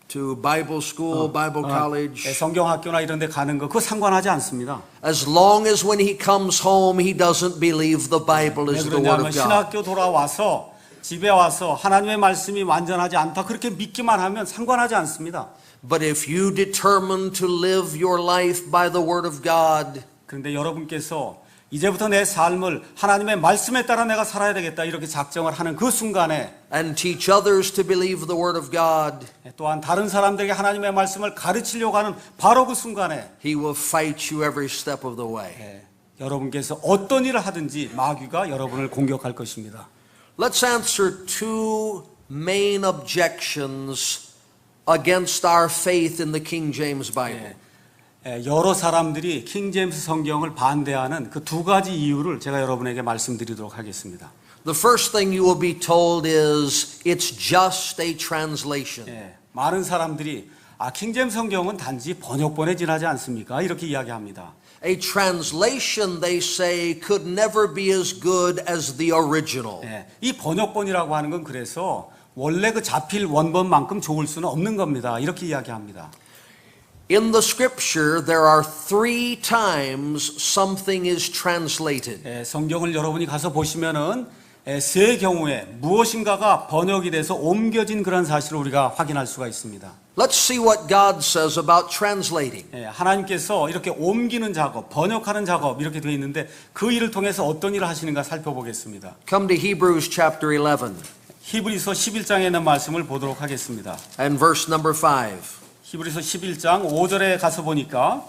[SPEAKER 2] to Bible school, Bible college.
[SPEAKER 1] 성경학교나 이런 데 가는 거 그거 상관하지 않습니다.
[SPEAKER 2] As long as when he comes home he doesn't believe the Bible
[SPEAKER 1] 왜
[SPEAKER 2] is the word
[SPEAKER 1] 그러냐면
[SPEAKER 2] of God.
[SPEAKER 1] 신학교 돌아와서 집에 와서 하나님의 말씀이 완전하지 않다 그렇게 믿기만 하면 상관하지 않습니다.
[SPEAKER 2] But if you determine to live your life by the word of God,
[SPEAKER 1] 그런데 여러분께서 이제부터 내 삶을 하나님의 말씀에 따라 내가 살아야 되겠다 이렇게 작정을 하는 그 순간에
[SPEAKER 2] and teach others to believe the word of God,
[SPEAKER 1] 또한 다른 사람들에게 하나님의 말씀을 가르치려고 하는 바로 그 순간에
[SPEAKER 2] he will fight you every step of the way.
[SPEAKER 1] 여러분께서 어떤 일을 하든지 마귀가 여러분을 공격할 것입니다.
[SPEAKER 2] Let's answer two main objections against our faith in the King James Bible.
[SPEAKER 1] 여러 사람들이 킹제임스 성경을 반대하는 그 두 가지 이유를 제가 여러분에게 말씀드리도록 하겠습니다.
[SPEAKER 2] The first thing you will be told is it's just a translation.
[SPEAKER 1] 많은 사람들이 킹제임스 성경은 단지 번역본에 지나지 않습니까? 이렇게 이야기합니다.
[SPEAKER 2] A translation, they say, could never be as good as the original.
[SPEAKER 1] 이 번역본이라고 하는 건 그래서 원래 그 자필 원본만큼 좋을 수는 없는 겁니다. 이렇게 이야기합니다.
[SPEAKER 2] In the scripture, there are 3 times something is translated.
[SPEAKER 1] 성경을 여러분이 가서 보시면은 세 경우에 무엇인가가 번역이 돼서 옮겨진 그런 사실을 우리가 확인할 수가 있습니다.
[SPEAKER 2] Let's see what God says about translating.
[SPEAKER 1] 하나님께서 이렇게 옮기는 작업, 번역하는 작업 이렇게 되어 있는데 그 일을 통해서 어떤 일을 하시는가 살펴보겠습니다.
[SPEAKER 2] Come to Hebrews chapter 11
[SPEAKER 1] 히브리서 11장에 있는 말씀을 보도록 하겠습니다.
[SPEAKER 2] and verse number 5.
[SPEAKER 1] 히브리서 11장 5절에 가서 보니까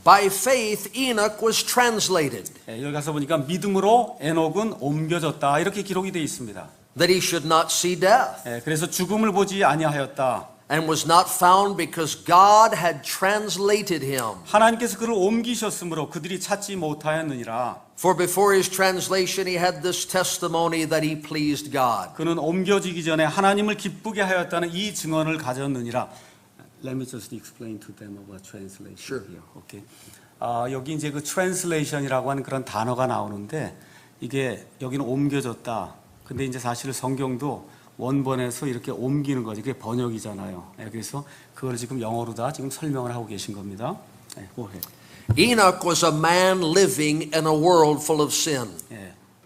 [SPEAKER 2] By faith Enoch was translated,
[SPEAKER 1] 여기 가서 보니까 믿음으로 에녹은 옮겨졌다 이렇게 기록이 되어 있습니다.
[SPEAKER 2] that he should not see death,
[SPEAKER 1] 그래서 죽음을 보지 아니하였다.
[SPEAKER 2] and was not found because God had translated him.
[SPEAKER 1] 하나님께서 그를 옮기셨으므로 그들이 찾지 못하였느니라.
[SPEAKER 2] For before his translation he had this testimony that he pleased God.
[SPEAKER 1] 그는 옮겨지기 전에 하나님을 기쁘게 하였다는 이 증언을 가졌느니라. Let me just explain to them about translation.
[SPEAKER 2] Sure.
[SPEAKER 1] here. Okay. 여기 이제 그 translation이라고 하는 그런 단어가 나오는데 이게 여기는 옮겨졌다. 근데 이제 사실 성경도 원본에서 이렇게 옮기는 거지. 그게 번역이잖아요. 그래서 그걸 지금 영어로 다 지금 설명을 하고 계신 겁니다. go ahead.
[SPEAKER 2] Enoch was a man living in a world full of sin.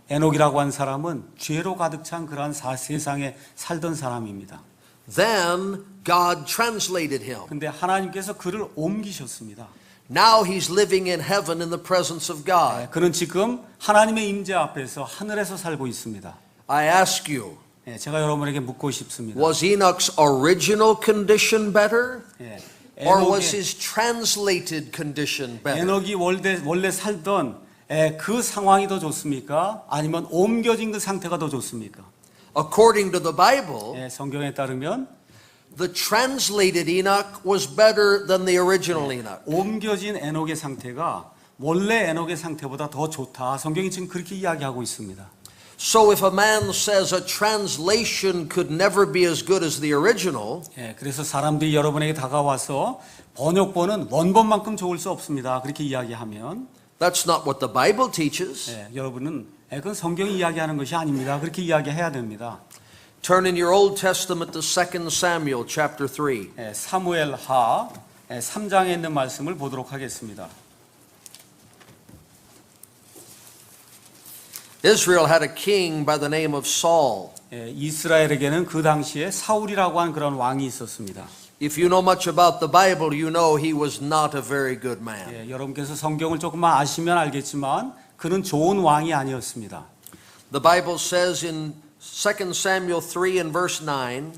[SPEAKER 1] 에녹이라고 한 사람은 죄로 가득 찬 그러한 세상에 살던 사람입니다.
[SPEAKER 2] Then God translated him.
[SPEAKER 1] 근데 하나님께서 그를 옮기셨습니다.
[SPEAKER 2] Now he's living in heaven in the presence of God.
[SPEAKER 1] 그는 지금 하나님의 임재 앞에서 하늘에서 살고 있습니다.
[SPEAKER 2] I ask you,
[SPEAKER 1] 제가 여러분에게 묻고 싶습니다.
[SPEAKER 2] was Enoch's original condition better? Or was
[SPEAKER 1] 에녹의,
[SPEAKER 2] his translated condition better?
[SPEAKER 1] 에녹이 원래 살던 그 상황이 더 좋습니까? 아니면 옮겨진 그 상태가 더 좋습니까?
[SPEAKER 2] According to the Bible,
[SPEAKER 1] 성경에 따르면
[SPEAKER 2] the translated Enoch was better than the original Enoch.
[SPEAKER 1] 옮겨진 에녹의 상태가 원래 에녹의 상태보다 더 좋다. 성경이 지금 그렇게 이야기하고 있습니다.
[SPEAKER 2] So if a man says a translation could never be as good as the original,
[SPEAKER 1] 그래서 사람들이 여러분에게 다가와서 번역본은 원본만큼 좋을 수 없습니다. 그렇게 이야기하면
[SPEAKER 2] that's not what the Bible teaches.
[SPEAKER 1] 여러분은 그건 성경이 이야기하는 것이 아닙니다. 그렇게 이야기해야 됩니다.
[SPEAKER 2] Turn in your Old Testament to 2 Samuel chapter 3.
[SPEAKER 1] 사무엘하 3장에 있는 말씀을 보도록 하겠습니다.
[SPEAKER 2] Israel had a king by the name of Saul.
[SPEAKER 1] 이스라엘에게는 그 당시에 사울이라고 하는 그런 왕이 있었습니다.
[SPEAKER 2] If you know much about the Bible, you know he was not a very good man.
[SPEAKER 1] 여러분께서 성경을 조금만 아시면 알겠지만 그는 좋은 왕이 아니었습니다.
[SPEAKER 2] The Bible says in 2 Samuel 3 and verse 9,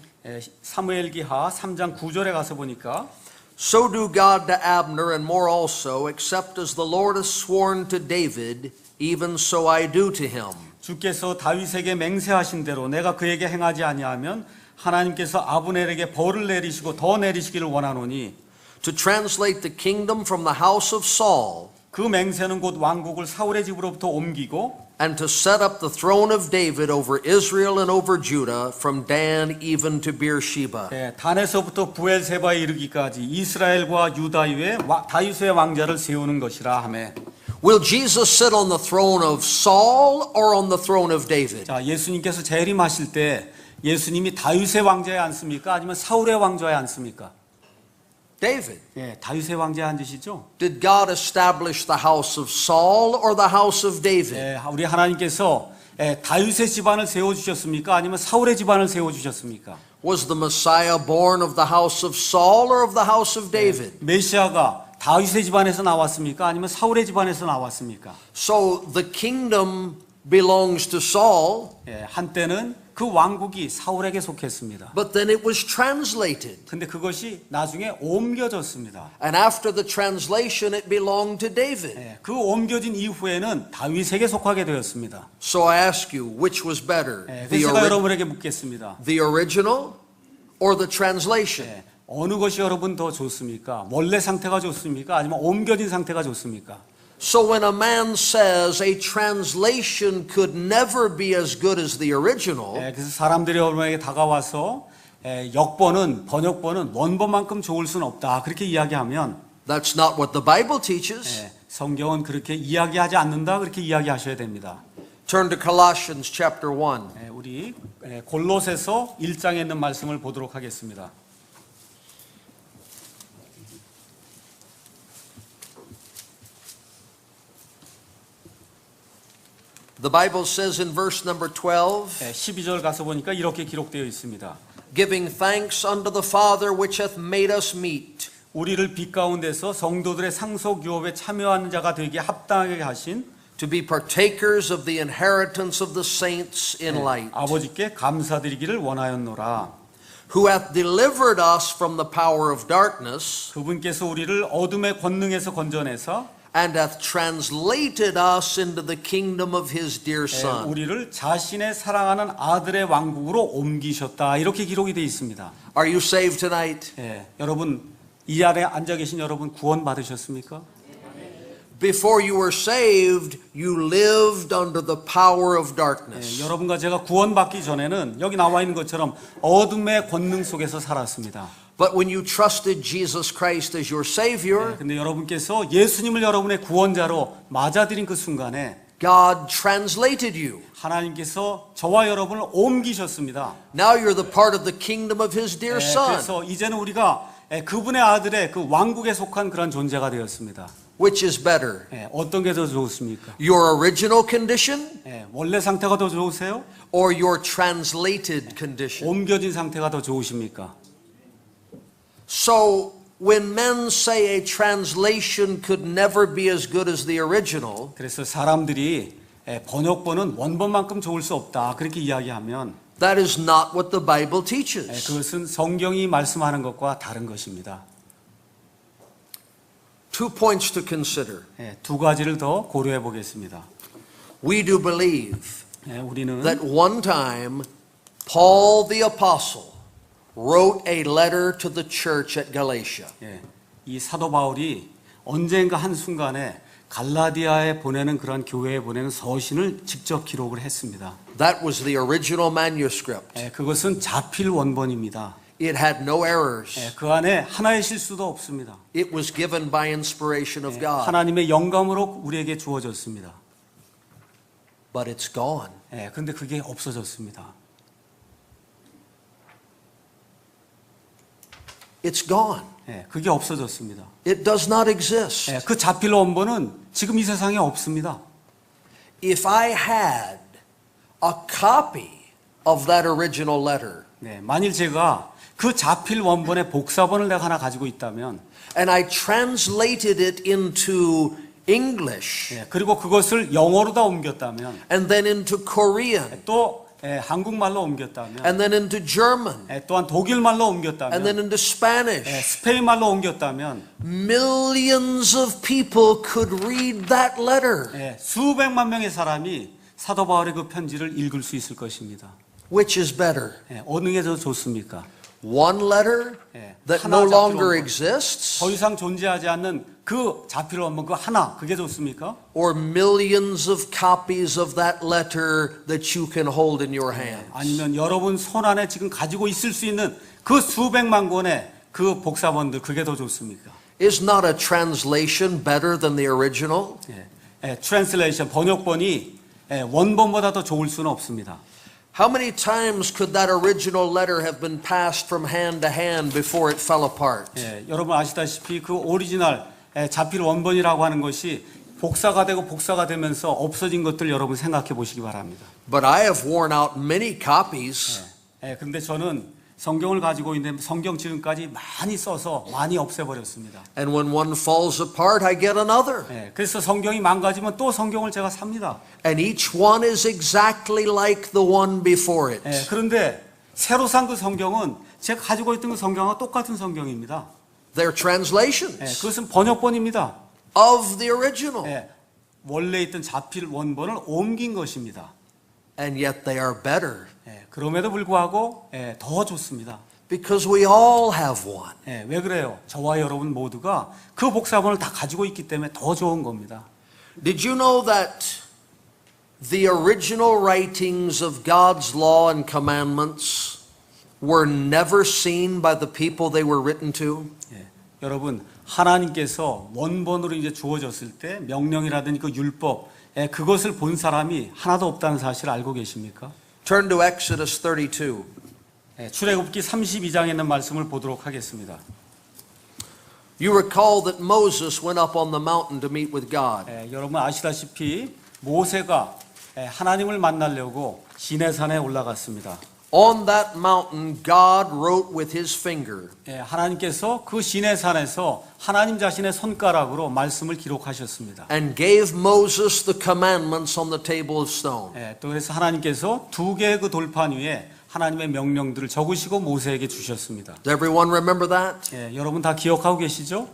[SPEAKER 1] 사무엘기하 3장 9절에 가서 보니까
[SPEAKER 2] So do God to Abner and more also, except as the Lord has sworn to David, even so I do to him.
[SPEAKER 1] 주께서 다윗에게 맹세하신 대로 내가 그에게 행하지 아니하면 하나님께서 아브넬에게 벌을 내리시고 더 내리시기를 원하노니
[SPEAKER 2] To translate the kingdom from the house of Saul
[SPEAKER 1] 그 맹세는 곧 왕국을 사울의 집으로부터 옮기고
[SPEAKER 2] and to set up the throne of David over Israel and over Judah from Dan even to Beersheba.
[SPEAKER 1] 단에서부터 부엘세바에 이르기까지 이스라엘과 유다 위에 다윗의 왕자를 세우는 것이라 하매.
[SPEAKER 2] Will Jesus sit on the throne of Saul or on the throne of David?
[SPEAKER 1] 자, 예수님께서 재림하실 때 예수님이 다윗의 왕좌에 앉습니까? 아니면 사울의 왕좌에 앉습니까?
[SPEAKER 2] David.
[SPEAKER 1] 다윗의 왕좌에 앉으시죠?
[SPEAKER 2] Did God establish the house of Saul or the house of David?
[SPEAKER 1] 우리 하나님께서 다윗의 집안을 세워 주셨습니까? 아니면 사울의 집안을 세워 주셨습니까?
[SPEAKER 2] Was the Messiah born of the house of Saul or of the house of David?
[SPEAKER 1] 메시아가 다윗의 집안에서 나왔습니까? 아니면 사울의 집안에서 나왔습니까?
[SPEAKER 2] So the kingdom belongs to Saul,
[SPEAKER 1] 한때는 그 왕국이 사울에게 속했습니다.
[SPEAKER 2] but then it was translated.
[SPEAKER 1] 근데 그것이 나중에 옮겨졌습니다.
[SPEAKER 2] And after the translation, it belonged to David.
[SPEAKER 1] 그 옮겨진 이후에는 다윗에게 속하게 되었습니다.
[SPEAKER 2] So I ask you, which was better?
[SPEAKER 1] 그래서 제가 여러분에게 묻겠습니다.
[SPEAKER 2] The original or the translation?
[SPEAKER 1] 어느 것이 여러분 더 좋습니까? 원래 상태가 좋습니까? 아니면 옮겨진 상태가 좋습니까?
[SPEAKER 2] So when a man says a translation could never be as good as the original,
[SPEAKER 1] 그래서 사람들이 여러분에게 다가와서 번역본은 원본만큼 좋을 수는 없다. 그렇게 이야기하면
[SPEAKER 2] that's not what the Bible teaches.
[SPEAKER 1] 성경은 그렇게 이야기하지 않는다. 그렇게 이야기하셔야 됩니다.
[SPEAKER 2] Turn to Colossians chapter 1.
[SPEAKER 1] 우리 골로새서 1장에 있는 말씀을 보도록 하겠습니다.
[SPEAKER 2] The Bible says in verse number 12,
[SPEAKER 1] 12절 가서 보니까 이렇게 기록되어 있습니다.
[SPEAKER 2] giving thanks unto the Father which hath made us meet
[SPEAKER 1] 우리를 빛 가운데서 성도들의 상속 유업에 참여하는 자가 되게 합당하게 하신
[SPEAKER 2] to be partakers of the inheritance of the saints in light,
[SPEAKER 1] 아버지께 감사드리기를 원하였노라.
[SPEAKER 2] who hath delivered us from the power of darkness
[SPEAKER 1] 그분께서 우리를 어둠의 권능에서 건져내서
[SPEAKER 2] and hath translated us into the kingdom of his dear Son.
[SPEAKER 1] 우리를 자신의 사랑하는 아들의 왕국으로 옮기셨다. 이렇게 기록이 되어 있습니다.
[SPEAKER 2] Are you saved tonight?
[SPEAKER 1] 여러분 이 아래 앉아 계신 여러분 구원 받으셨습니까?
[SPEAKER 2] Before you were saved, you lived under the power of darkness.
[SPEAKER 1] 여러분과 제가 구원받기 전에는 여기 나와 있는 것처럼 어둠의 권능 속에서 살았습니다.
[SPEAKER 2] But when you trusted Jesus Christ as your Savior,
[SPEAKER 1] 근데 여러분께서 예수님을 여러분의 구원자로 맞아들인 그 순간에
[SPEAKER 2] God translated you.
[SPEAKER 1] 하나님께서 저와 여러분을 옮기셨습니다.
[SPEAKER 2] Now you're the part of the kingdom of his dear Son.
[SPEAKER 1] 그래서 이제는 우리가 그분의 아들의 그 왕국에 속한 그런 존재가 되었습니다.
[SPEAKER 2] Which is better?
[SPEAKER 1] 어떤 게 더 좋습니까?
[SPEAKER 2] Your original condition
[SPEAKER 1] 원래 상태가 더 좋으세요?
[SPEAKER 2] or your translated condition?
[SPEAKER 1] 옮겨진 상태가 더 좋으십니까?
[SPEAKER 2] So when men say a translation could never be as good as the original,
[SPEAKER 1] 그래서 사람들이 번역본은 원본만큼 좋을 수 없다. 그렇게 이야기하면
[SPEAKER 2] that is not what the Bible teaches.
[SPEAKER 1] 그것은 성경이 말씀하는 것과 다른 것입니다.
[SPEAKER 2] 2 points to consider.
[SPEAKER 1] 두 가지를 더 고려해 보겠습니다.
[SPEAKER 2] We do believe
[SPEAKER 1] 우리는
[SPEAKER 2] that one time Paul the Apostle wrote a letter to the church at Galatia.
[SPEAKER 1] 이 사도 바울이 언젠가 한 순간에 갈라디아에 보내는 그런 교회에 보내는 서신을 직접 기록을 했습니다.
[SPEAKER 2] That was the original manuscript.
[SPEAKER 1] 그것은 자필 원본입니다.
[SPEAKER 2] It had no errors.
[SPEAKER 1] 그 안에 하나의 실수도 없습니다.
[SPEAKER 2] It was given by inspiration of God.
[SPEAKER 1] 하나님의 영감으로 우리에게 주어졌습니다.
[SPEAKER 2] But it's gone.
[SPEAKER 1] 그런데 그게 없어졌습니다.
[SPEAKER 2] It's gone.
[SPEAKER 1] 그게 없어졌습니다.
[SPEAKER 2] It does not exist.
[SPEAKER 1] 그 자필 원본은 지금 이 세상에 없습니다.
[SPEAKER 2] If I had a copy of that original letter
[SPEAKER 1] 만일 제가 그 자필 원본의 복사본을 내가 하나 가지고 있다면
[SPEAKER 2] and I translated it into English
[SPEAKER 1] 그리고 그것을 영어로다 옮겼다면
[SPEAKER 2] and then into Korean
[SPEAKER 1] 또 한국말로 옮겼다면
[SPEAKER 2] and then into German
[SPEAKER 1] 또한 독일말로
[SPEAKER 2] and then
[SPEAKER 1] 옮겼다면
[SPEAKER 2] into Spanish,
[SPEAKER 1] 스페인말로 옮겼다면
[SPEAKER 2] millions of people could read that letter.
[SPEAKER 1] 수백만 명의 사람이 사도 바울의 그 편지를 읽을 수 있을 것입니다.
[SPEAKER 2] Which is better?
[SPEAKER 1] 어느 게 더 좋습니까?
[SPEAKER 2] One letter that
[SPEAKER 1] 하나
[SPEAKER 2] no
[SPEAKER 1] 자필
[SPEAKER 2] longer
[SPEAKER 1] 원본.
[SPEAKER 2] exists
[SPEAKER 1] 더 이상 존재하지 않는 그 자필 원본 그 하나 그게 좋습니까?
[SPEAKER 2] or millions of copies of that letter that you can hold in your hands?
[SPEAKER 1] 아니면 여러분 손 안에 지금 가지고 있을 수 있는 그 수백만 권의 그 복사본들 그게 더 좋습니까?
[SPEAKER 2] Is not a translation better than the original?
[SPEAKER 1] 트랜슬레이션 번역본이 원본보다 더 좋을 수는 없습니다.
[SPEAKER 2] How many times could that original letter have been passed from hand to hand before it fell apart?
[SPEAKER 1] 여러분 아시다시피 그 오리지널 자필 원본이라고 하는 것이 복사가 되고 복사가 되면서 없어진 것들 여러분 생각해 보시기 바랍니다.
[SPEAKER 2] But I have worn out many copies.
[SPEAKER 1] 그런데 저는 성경을 가지고 있는데 성경 지금까지 많이 써서 많이 없애버렸습니다.
[SPEAKER 2] And when one falls apart, I get another.
[SPEAKER 1] 그래서 성경이 망가지면 또 성경을 제가 삽니다.
[SPEAKER 2] And each one is exactly like the one before it.
[SPEAKER 1] 그런데 새로 산 그 성경은 제가 가지고 있던 그 성경과 똑같은 성경입니다.
[SPEAKER 2] They're translations
[SPEAKER 1] 그것은 번역본입니다.
[SPEAKER 2] of the original.
[SPEAKER 1] 원래 있던 자필 원본을 옮긴 것입니다.
[SPEAKER 2] And yet they are better
[SPEAKER 1] 그럼에도 불구하고 더 좋습니다.
[SPEAKER 2] because we all have one.
[SPEAKER 1] 왜 그래요? 저와 여러분 모두가 그 복사본을 다 가지고 있기 때문에 더 좋은 겁니다.
[SPEAKER 2] Did you know that the original writings of God's law and commandments were never seen by the people they were written to?
[SPEAKER 1] 여러분 하나님께서 원본으로 이제 주어졌을 때 명령이라든지 그 율법 그것을 본 사람이 하나도 없다는 사실을 알고 계십니까?
[SPEAKER 2] Turn to Exodus 32.
[SPEAKER 1] 출애굽기 32장에 있는 말씀을 보도록 하겠습니다.
[SPEAKER 2] You recall that Moses went up on the mountain to meet with God.
[SPEAKER 1] 여러분 아시다시피 모세가 하나님을 만나려고 시내산에 올라갔습니다.
[SPEAKER 2] On that mountain, God wrote with his finger.
[SPEAKER 1] 하나님께서 그 시내산에서 하나님 자신의 손가락으로 말씀을 기록하셨습니다.
[SPEAKER 2] And gave Moses the commandments on the table of stone.
[SPEAKER 1] 또 그래서 하나님께서 두 개의 그 돌판 위에 하나님의 명령들을 적으시고 모세에게 주셨습니다.
[SPEAKER 2] Does everyone remember that?
[SPEAKER 1] 여러분 다 기억하고 계시죠?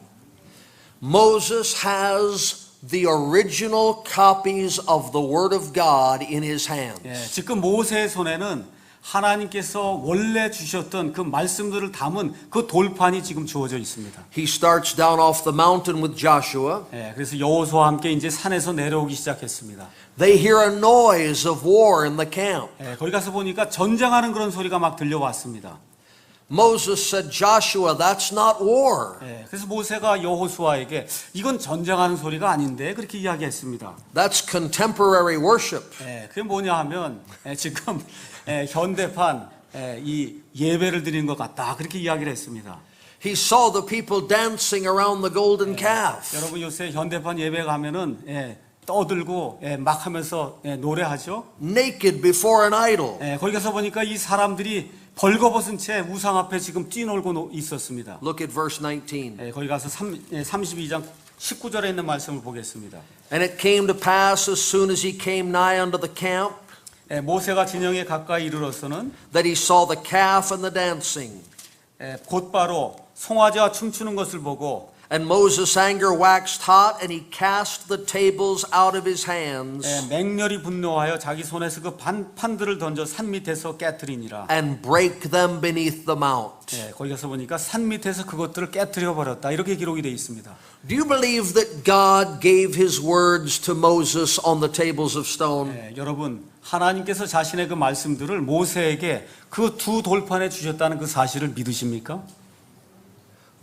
[SPEAKER 2] Moses has the original copies of the Word of God in his hands.
[SPEAKER 1] 지금 모세의 손에는 하나님께서 원래 주셨던 그 말씀들을 담은 그 돌판이 지금 주어져 있습니다.
[SPEAKER 2] He starts down off the mountain with Joshua.
[SPEAKER 1] 그래서 여호수아와 함께 이제 산에서 내려오기 시작했습니다.
[SPEAKER 2] They hear a noise of war in the camp.
[SPEAKER 1] 거기 가서 보니까 전쟁하는 그런 소리가 막 들려왔습니다.
[SPEAKER 2] Moses said, Joshua, that's not war.
[SPEAKER 1] 그래서 모세가 여호수아에게 이건 전쟁하는 소리가 아닌데 그렇게 이야기했습니다.
[SPEAKER 2] That's contemporary worship.
[SPEAKER 1] 그게 뭐냐 하면 지금 현대판 이 예배를 드리는 것 같다 그렇게 이야기를 했습니다.
[SPEAKER 2] He saw the people dancing around the golden calf.
[SPEAKER 1] 여러분 요새 현대판 예배 가면은 떠들고 막 하면서 노래하죠.
[SPEAKER 2] Naked before an idol.
[SPEAKER 1] 거기 가서 보니까 이 사람들이 벌거벗은 채 우상 앞에 지금 뛰놀고 있었습니다.
[SPEAKER 2] Look at verse 19.
[SPEAKER 1] 거기 가서 32장 19절에 있는 말씀을 보겠습니다.
[SPEAKER 2] And it came to pass as soon as he came nigh unto the camp
[SPEAKER 1] 모세가 진영에 가까이 이르러서는
[SPEAKER 2] that he saw the calf and the dancing.
[SPEAKER 1] 곧바로 송아지와 춤추는 것을 보고
[SPEAKER 2] And Moses' anger waxed hot, and he cast the tables out of his hands
[SPEAKER 1] 맹렬히 분노하여 자기 손에서 그 판들을 던져 산 밑에서 깨뜨리니라.
[SPEAKER 2] and brake them beneath the mount.
[SPEAKER 1] 거기 가서 보니까 산 밑에서 그것들을 깨뜨려 버렸다. 이렇게 기록이 되어 있습니다.
[SPEAKER 2] Do you believe that God gave his words to Moses on the tables of stone?
[SPEAKER 1] 여러분 하나님께서 자신의 그 말씀들을 모세에게 그 두 돌판에 주셨다는 그 사실을 믿으십니까?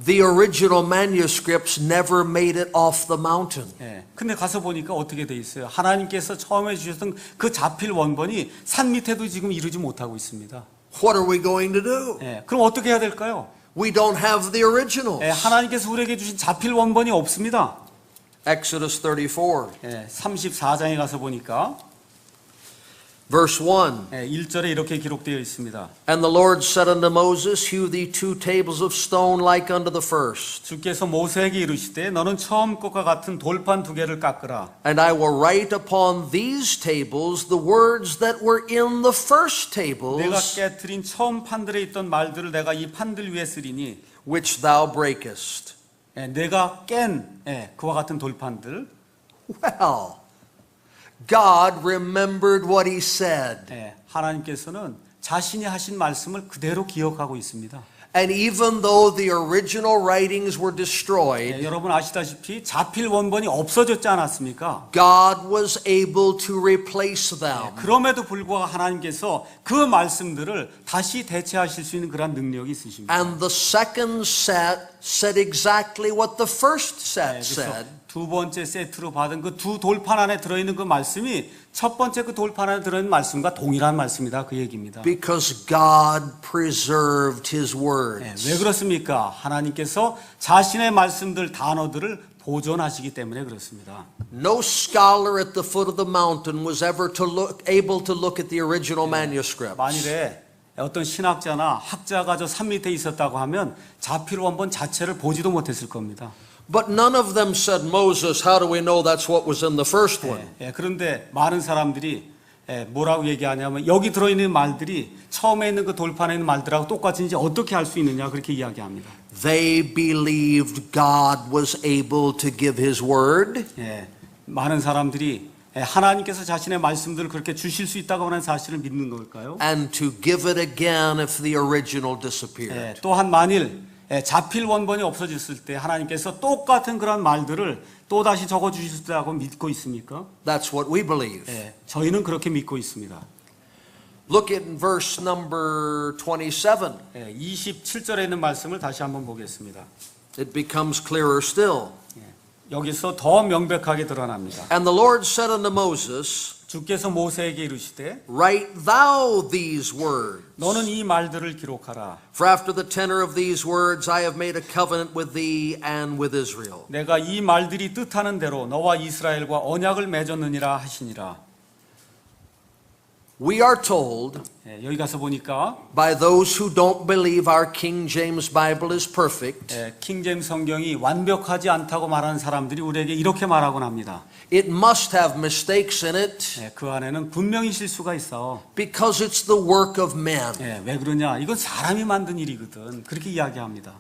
[SPEAKER 2] The original manuscripts never made it off the mountain.
[SPEAKER 1] 근데 가서 보니까 어떻게 돼 있어요? 하나님께서 처음에 주셨던 그 자필 원본이 산 밑에도 지금 이루지 못하고 있습니다.
[SPEAKER 2] What are we going to do?
[SPEAKER 1] 그럼 어떻게 해야 될까요?
[SPEAKER 2] We don't have the originals.
[SPEAKER 1] 하나님께서 우리에게 주신 자필 원본이 없습니다.
[SPEAKER 2] Exodus 34,
[SPEAKER 1] 34장에 가서 보니까
[SPEAKER 2] verse 1.
[SPEAKER 1] 1절에 이렇게 기록되어 있습니다.
[SPEAKER 2] And the Lord said unto Moses, Hew thee 2 tables of stone like unto the first.
[SPEAKER 1] 주께서 모세에게 이르시되 너는 처음 것과 같은 돌판 2개를 깎으라.
[SPEAKER 2] And I will write upon these tables the words that were in the first
[SPEAKER 1] 내가
[SPEAKER 2] tables
[SPEAKER 1] 깨트린 처음 판들에 있던 말들을 내가 이 판들 위에 쓰리니
[SPEAKER 2] which thou breakest.
[SPEAKER 1] 내가 깬 그와 같은 돌판들.
[SPEAKER 2] Well, God remembered what he said.
[SPEAKER 1] 하나님께서는 자신이 하신 말씀을 그대로 기억하고 있습니다.
[SPEAKER 2] And even though the original writings were destroyed,
[SPEAKER 1] 여러분 아시다시피 자필 원본이 없어졌지 않았습니까?
[SPEAKER 2] God was able to replace them.
[SPEAKER 1] 그럼에도 불구하고 하나님께서 그 말씀들을 다시 대체하실 수 있는 그런 능력이 있으십니다.
[SPEAKER 2] And the second set said exactly what the first set said.
[SPEAKER 1] 두 번째 세트로 받은 그 두 돌판 안에 들어있는 그 말씀이 첫 번째 그 돌판 안에 들어있는 말씀과 동일한 말씀이다 그 얘기입니다.
[SPEAKER 2] Because God preserved his words.
[SPEAKER 1] 왜 그렇습니까? 하나님께서 자신의 말씀들 단어들을 보존하시기 때문에 그렇습니다.
[SPEAKER 2] No scholar at the foot of the mountain was ever able to look at the original manuscripts.
[SPEAKER 1] 만일에 어떤 신학자나 학자가 저 산 밑에 있었다고 하면 자필 원본 자체를 보지도 못했을 겁니다.
[SPEAKER 2] But none of them said, Moses, how do we know that's what was in the first one?
[SPEAKER 1] 그런데 많은 사람들이 뭐라고 얘기하냐면 여기 들어있는 말들이 처음에 있는 그 돌판에 있는 말들하고 똑같은지 어떻게 알 수 있느냐 그렇게 이야기합니다.
[SPEAKER 2] They believed God was able to give his word.
[SPEAKER 1] 많은 사람들이 하나님께서 자신의 말씀들을 그렇게 주실 수 있다고 하는 사실을 믿는 걸까요?
[SPEAKER 2] And to give it again if the original disappeared.
[SPEAKER 1] 또한 만일 자필 원본이 없어졌을 때 하나님께서 똑같은 그런 말들을 또다시 적어주실 수 있다고 믿고 있습니까?
[SPEAKER 2] That's what we believe.
[SPEAKER 1] 저희는 그렇게 믿고 있습니다.
[SPEAKER 2] Look at verse number 27.
[SPEAKER 1] 27절에 있는 말씀을 다시 한번 보겠습니다.
[SPEAKER 2] It becomes clearer still.
[SPEAKER 1] 여기서 더 명백하게 드러납니다.
[SPEAKER 2] And the Lord said unto Moses,
[SPEAKER 1] 주께서 모세에게 이르시되
[SPEAKER 2] Write thou these words.
[SPEAKER 1] 너는 이 말들을 기록하라.
[SPEAKER 2] For after the tenor of these words I have made a covenant with thee and with Israel.
[SPEAKER 1] 내가 이 말들이 뜻하는 대로 너와 이스라엘과 언약을 맺었느니라 하시니라.
[SPEAKER 2] We are told
[SPEAKER 1] 예, 여기 가서 보니까
[SPEAKER 2] by those who don't believe our King James Bible is perfect,
[SPEAKER 1] 예, 킹제임스 성경이 완벽하지 않다고 말하는 사람들이 우리에게 이렇게 말하곤 합니다.
[SPEAKER 2] it must have mistakes in it
[SPEAKER 1] 예, 그 안에는 분명히 실수가 있어.
[SPEAKER 2] because it's the work of man.
[SPEAKER 1] 예, 왜 그러냐? 이건 사람이 만든 일이거든. 그렇게 이야기합니다.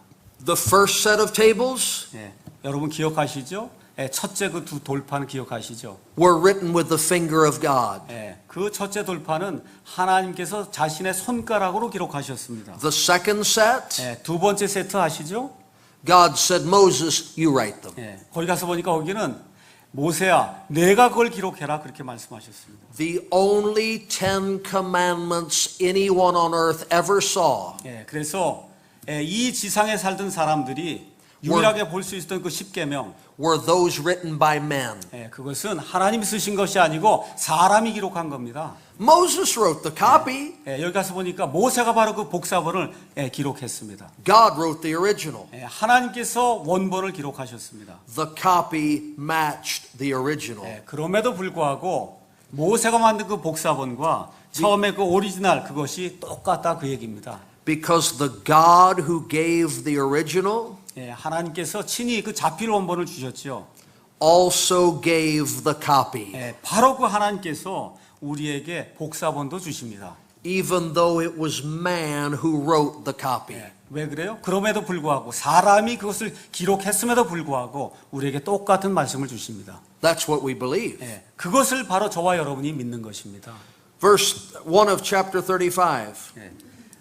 [SPEAKER 2] The first set of tables
[SPEAKER 1] 예, 여러분 기억하시죠? 예, 첫째 그 두 돌판 기억하시죠?
[SPEAKER 2] were written with the finger of God.
[SPEAKER 1] 예, 그 첫째 돌판은 하나님께서 자신의 손가락으로 기록하셨습니다.
[SPEAKER 2] The second set,
[SPEAKER 1] 예, 두 번째 세트 아시죠?
[SPEAKER 2] God said, Moses, you write them.
[SPEAKER 1] 예, 거기 가서 보니까 거기는 모세야, 내가 그걸 기록해라 그렇게 말씀하셨습니다.
[SPEAKER 2] The only 10 commandments anyone on earth ever saw
[SPEAKER 1] 예, 그래서 이 지상에 살던 사람들이 유일하게 볼 수 있었던 그 10계명,
[SPEAKER 2] were those written by men.
[SPEAKER 1] 예, 그것은 하나님이 쓰신 것이 아니고 사람이 기록한 겁니다.
[SPEAKER 2] Moses wrote the copy.
[SPEAKER 1] 예, 여기 가서 보니까 모세가 바로 그 복사본을 기록했습니다.
[SPEAKER 2] God wrote the original.
[SPEAKER 1] 예, 하나님께서 원본을 기록하셨습니다.
[SPEAKER 2] The copy matched the original.
[SPEAKER 1] 예, 그럼에도 불구하고 모세가 만든 그 복사본과 처음에 그 오리지널 그것이 똑같다 그 얘기입니다.
[SPEAKER 2] Because the God who gave the original
[SPEAKER 1] 예, 하나님께서 친히 그 자필 원본을 주셨죠.
[SPEAKER 2] also gave the copy.
[SPEAKER 1] 예, 바로 그 하나님께서 우리에게 복사본도 주십니다.
[SPEAKER 2] Even though it was man who wrote the copy.
[SPEAKER 1] 예, 왜 그래요? 그럼에도 불구하고 사람이 그것을 기록했음에도 불구하고 우리에게 똑같은 말씀을 주십니다.
[SPEAKER 2] That's what we believe.
[SPEAKER 1] 예, 그것을 바로 저와 여러분이 믿는 것입니다.
[SPEAKER 2] Verse 1 of chapter 35.
[SPEAKER 1] 예,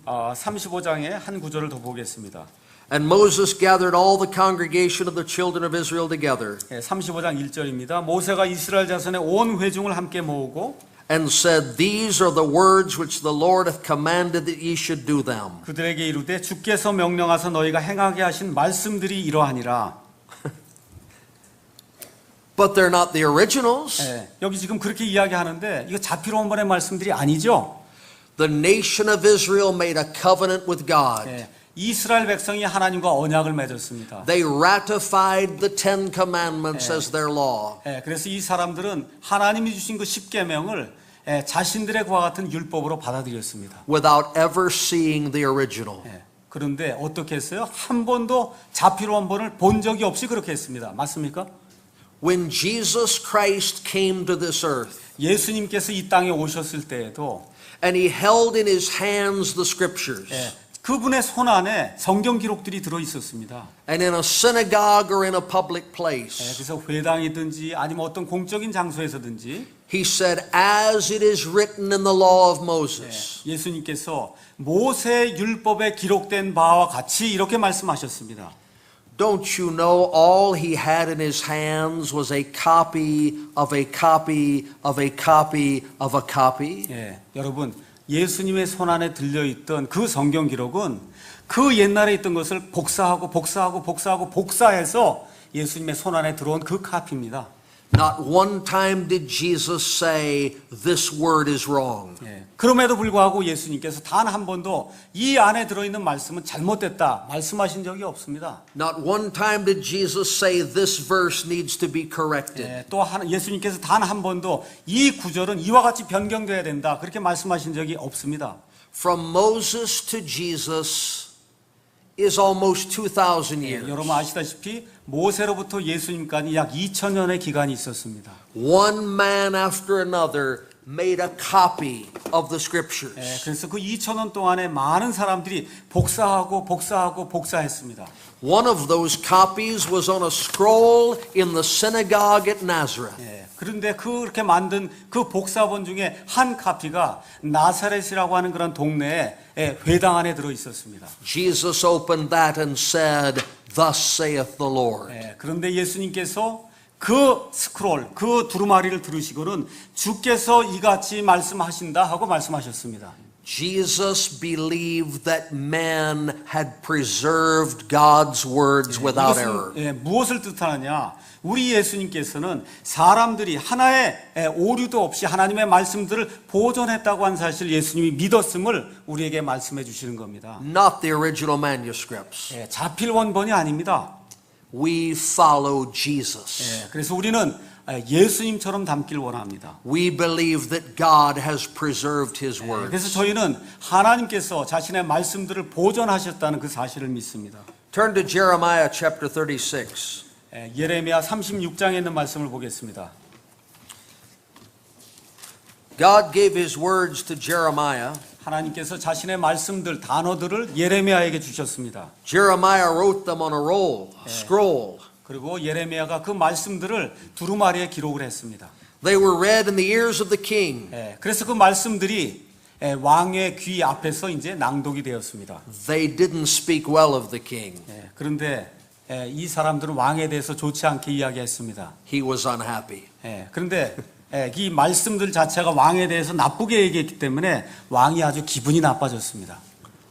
[SPEAKER 1] 35장의 한 구절을 더 보겠습니다.
[SPEAKER 2] And Moses gathered all the congregation of the children of Israel together
[SPEAKER 1] 35장 1절입니다. 모세가 이스라엘 자손의 온 회중을 함께 모으고
[SPEAKER 2] and said, These are the words which the Lord hath commanded that ye should do them.
[SPEAKER 1] 그들에게 이르되 주께서 명령하사 너희가 행하게 하신 말씀들이 이러하니라.
[SPEAKER 2] But they're not the originals.
[SPEAKER 1] 여기 지금 그렇게 이야기하는데 이거 자필 원본의 말씀들이 아니죠.
[SPEAKER 2] The nation of Israel made a covenant with God.
[SPEAKER 1] 이스라엘 백성이 하나님과 언약을 맺었습니다.
[SPEAKER 2] They ratified the Ten Commandments as their law.
[SPEAKER 1] 그래서 이 사람들은 하나님이 주신 그 10계명을 자신들의 그와 같은 율법으로 받아들였습니다.
[SPEAKER 2] Without ever seeing the original.
[SPEAKER 1] 그런데 어떻게 했어요? 한 번도 자필 원본을 본 적이 없이 그렇게 했습니다. 맞습니까?
[SPEAKER 2] When Jesus Christ came to this earth
[SPEAKER 1] 예수님께서 이 땅에 오셨을 때에도
[SPEAKER 2] and he held in his hands the scriptures.
[SPEAKER 1] 그분의 손 안에 성경 기록들이 들어 있었습니다.
[SPEAKER 2] And in a synagogue or in a public place.
[SPEAKER 1] 그래서 회당이든지 아니면 어떤 공적인 장소에서든지
[SPEAKER 2] He said, as it is written in the law of Moses.
[SPEAKER 1] 예수님께서 모세 율법에 기록된 바와 같이 이렇게 말씀하셨습니다.
[SPEAKER 2] Don't you know all he had in his hands was a copy of a copy of a copy of a copy?
[SPEAKER 1] 여러분 예수님의 손 안에 들려있던 그 성경 기록은 그 옛날에 있던 것을 복사하고 복사해서 예수님의 손 안에 들어온 그 카피입니다.
[SPEAKER 2] Not one time did Jesus say, this word is wrong.
[SPEAKER 1] 그럼에도 불구하고 예수님께서 단 한 번도 이 안에 들어있는 말씀은 잘못됐다 말씀하신 적이 없습니다.
[SPEAKER 2] Not one time did Jesus say, this verse needs to be corrected.
[SPEAKER 1] 또 예수님께서 단 한 번도 이 구절은 이와 같이 변경돼야 된다 그렇게 말씀하신 적이 없습니다.
[SPEAKER 2] From Moses to Jesus is almost 2,000 years.
[SPEAKER 1] 여러분 아시다시피 모세로부터 예수님까지 약 2000년의 기간이 있었습니다.
[SPEAKER 2] One man after another made a copy of the scriptures.
[SPEAKER 1] 그래서 그 2000년 동안에 많은 사람들이 복사했습니다.
[SPEAKER 2] One of those copies was on a scroll in the synagogue at Nazareth.
[SPEAKER 1] 그런데 그렇게 만든 그 복사본 중에 한 카피가 나사렛이라고 하는 그런 동네에 회당 안에 들어 있었습니다.
[SPEAKER 2] Jesus opened that and said, Thus saith the Lord.
[SPEAKER 1] 그런데 예수님께서 그 스크롤, 그 두루마리를 들으시고는 주께서 이같이 말씀하신다 하고 말씀하셨습니다.
[SPEAKER 2] Jesus believed that men had preserved God's words without error.
[SPEAKER 1] 무엇을 뜻하느냐? 우리 예수님께서는 사람들이 하나의 오류도 없이 하나님의 말씀들을 보존했다고 한 사실 예수님이 믿었음을 우리에게 말씀해 주시는 겁니다.
[SPEAKER 2] Not the original manuscripts.
[SPEAKER 1] 자필 원본이 아닙니다.
[SPEAKER 2] we follow Jesus.
[SPEAKER 1] 예, 그래서 우리는 예수님처럼 담길 원합니다.
[SPEAKER 2] We believe that God has preserved His
[SPEAKER 1] 예,
[SPEAKER 2] words.
[SPEAKER 1] 그래서 저희는 하나님께서 자신의 말씀들을 보존하셨다는 그 사실을 믿습니다.
[SPEAKER 2] Turn to Jeremiah chapter 36.
[SPEAKER 1] 예, 예레미야 36장에 있는 말씀을 보겠습니다.
[SPEAKER 2] God gave His words to Jeremiah.
[SPEAKER 1] 하나님께서 자신의 말씀들, 단어들을 예레미야에게 주셨습니다.
[SPEAKER 2] Jeremiah wrote them on a scroll.
[SPEAKER 1] 그리고 예레미야가 그 말씀들을 두루마리에 기록을 했습니다.
[SPEAKER 2] They were read in the ears of the king.
[SPEAKER 1] 예, 그래서 그 말씀들이 왕의 귀 앞에서 이제 낭독이 되었습니다.
[SPEAKER 2] They didn't speak well of the king.
[SPEAKER 1] 예, 그런데 이 사람들은 왕에 대해서 좋지 않게 이야기했습니다.
[SPEAKER 2] He was unhappy.
[SPEAKER 1] 그런데 이 말씀들 자체가 왕에 대해서 나쁘게 얘기했기 때문에 왕이 아주 기분이 나빠졌습니다.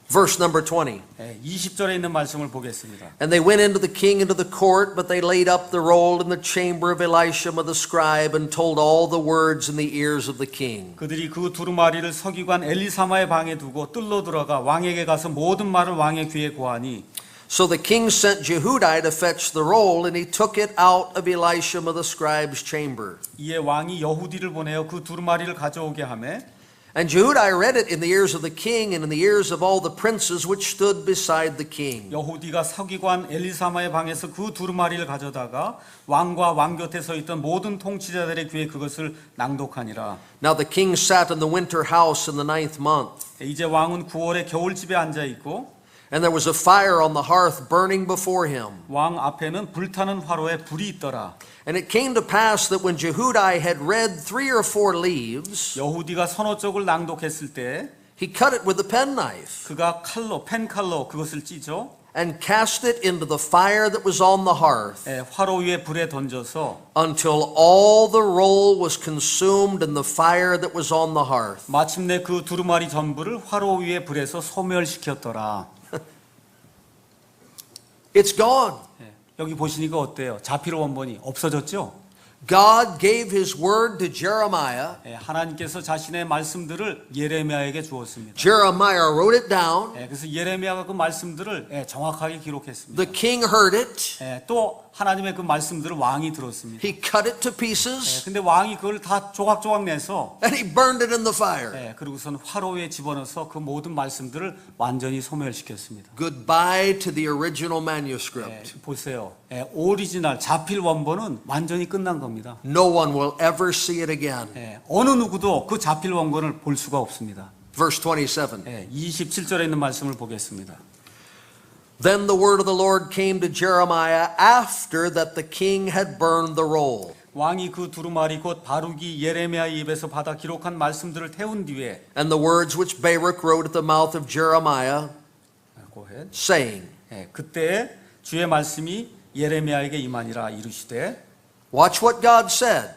[SPEAKER 2] Verse number 20.
[SPEAKER 1] 20절에 있는 말씀을 보겠습니다.
[SPEAKER 2] And they went into the king into the court, but they laid up the roll in the chamber of Elishama the scribe and told all the words in the ears of the king.
[SPEAKER 1] 그들이 그 두루마리를 서기관 엘리사마의 방에 두고 뜰로 들어가 왕에게 가서 모든 말을 왕의 귀에 고하니
[SPEAKER 2] So the king sent Jehudi to fetch the roll, and he took it out of Elishama the scribe's chamber.
[SPEAKER 1] 이에 왕이 여후디를 보내어 그 두루마리를 가져오게 하매
[SPEAKER 2] And Jehudi read it in the ears of the king and in the ears of all the princes which stood beside the king.
[SPEAKER 1] 여후디가 서기관 엘리사마의 방에서 그 두루마리를 가져다가 왕과 왕 곁에 서 있던 모든 통치자들의 귀에 그것을 낭독하니라.
[SPEAKER 2] Now the king sat in the winter house in the 9th month.
[SPEAKER 1] 이제 왕은 9월에 겨울집에 앉아 있고
[SPEAKER 2] And there was a fire on the hearth burning before him.
[SPEAKER 1] 왕 앞에는 불타는 화로에 불이 있더라.
[SPEAKER 2] And it came to pass that when Jehudi had read 3 or 4 leaves,
[SPEAKER 1] 여후디가 서너 쪽을 낭독했을 때
[SPEAKER 2] he cut it with a penknife
[SPEAKER 1] 그가 칼로 펜칼로 그것을 찢어
[SPEAKER 2] and cast it into the fire that was on the hearth
[SPEAKER 1] 화로 위에 불에 던져서
[SPEAKER 2] until all the roll was consumed in the fire that was on the hearth.
[SPEAKER 1] 마침내 그 두루마리 전부를 화로 위에 불에서 소멸시켰더라.
[SPEAKER 2] It's gone.
[SPEAKER 1] 여기 보시니까 어때요? 자필 원본이 없어졌죠?
[SPEAKER 2] God gave His word to Jeremiah.
[SPEAKER 1] 하나님께서 자신의 말씀들을 예레미야에게 주었습니다.
[SPEAKER 2] Jeremiah wrote it down.
[SPEAKER 1] 그래서 예레미야가 그 말씀들을 정확하게 기록했습니다.
[SPEAKER 2] The king heard it.
[SPEAKER 1] 또 하나님의 그 말씀들을 왕이 들었습니다.
[SPEAKER 2] He cut it to pieces
[SPEAKER 1] 근데 왕이 그걸 다 조각조각 내서
[SPEAKER 2] and he burned it in the fire.
[SPEAKER 1] 그리고선 화로에 집어넣어서 그 모든 말씀들을 완전히 소멸시켰습니다.
[SPEAKER 2] Goodbye to the original manuscript.
[SPEAKER 1] 보세요. 오리지널 자필 원본은 완전히 끝난 겁니다.
[SPEAKER 2] No one will ever see it again.
[SPEAKER 1] 어느 누구도 그 자필 원본을 볼 수가 없습니다.
[SPEAKER 2] Verse 27.
[SPEAKER 1] 27절에 있는 말씀을 보겠습니다.
[SPEAKER 2] Then the word of the Lord came to Jeremiah after that the king had burned the roll.
[SPEAKER 1] 왕이 그 두루마리 곧 바룩이 예레미야의 입에서 받아 기록한 말씀들을 태운 뒤에
[SPEAKER 2] And the words which Baruch wrote at the mouth of Jeremiah, saying.
[SPEAKER 1] 그때 주의 말씀이 예레미야에게 임하니라 이르시되
[SPEAKER 2] Watch what God said.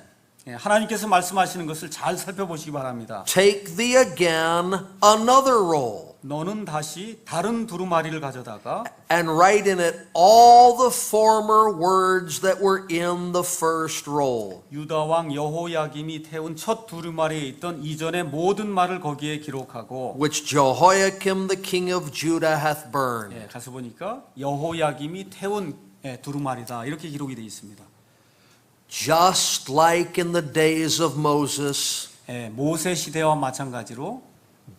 [SPEAKER 1] 하나님께서 말씀하시는 것을 잘 살펴보시기 바랍니다.
[SPEAKER 2] Take thee again another roll.
[SPEAKER 1] 너는 다시 다른 두루마리를 가져다가
[SPEAKER 2] and write in it all the former words that were in the first roll.
[SPEAKER 1] 유다 왕 여호야김이 태운 첫 두루마리에 있던 이전의 모든 말을 거기에 기록하고
[SPEAKER 2] which Jehoiakim the king of Judah hath burned.
[SPEAKER 1] 가서 보니까 여호야김이 태운 두루마리다 이렇게 기록이 되어 있습니다.
[SPEAKER 2] Just like in the days of Moses,
[SPEAKER 1] 모세 시대와 마찬가지로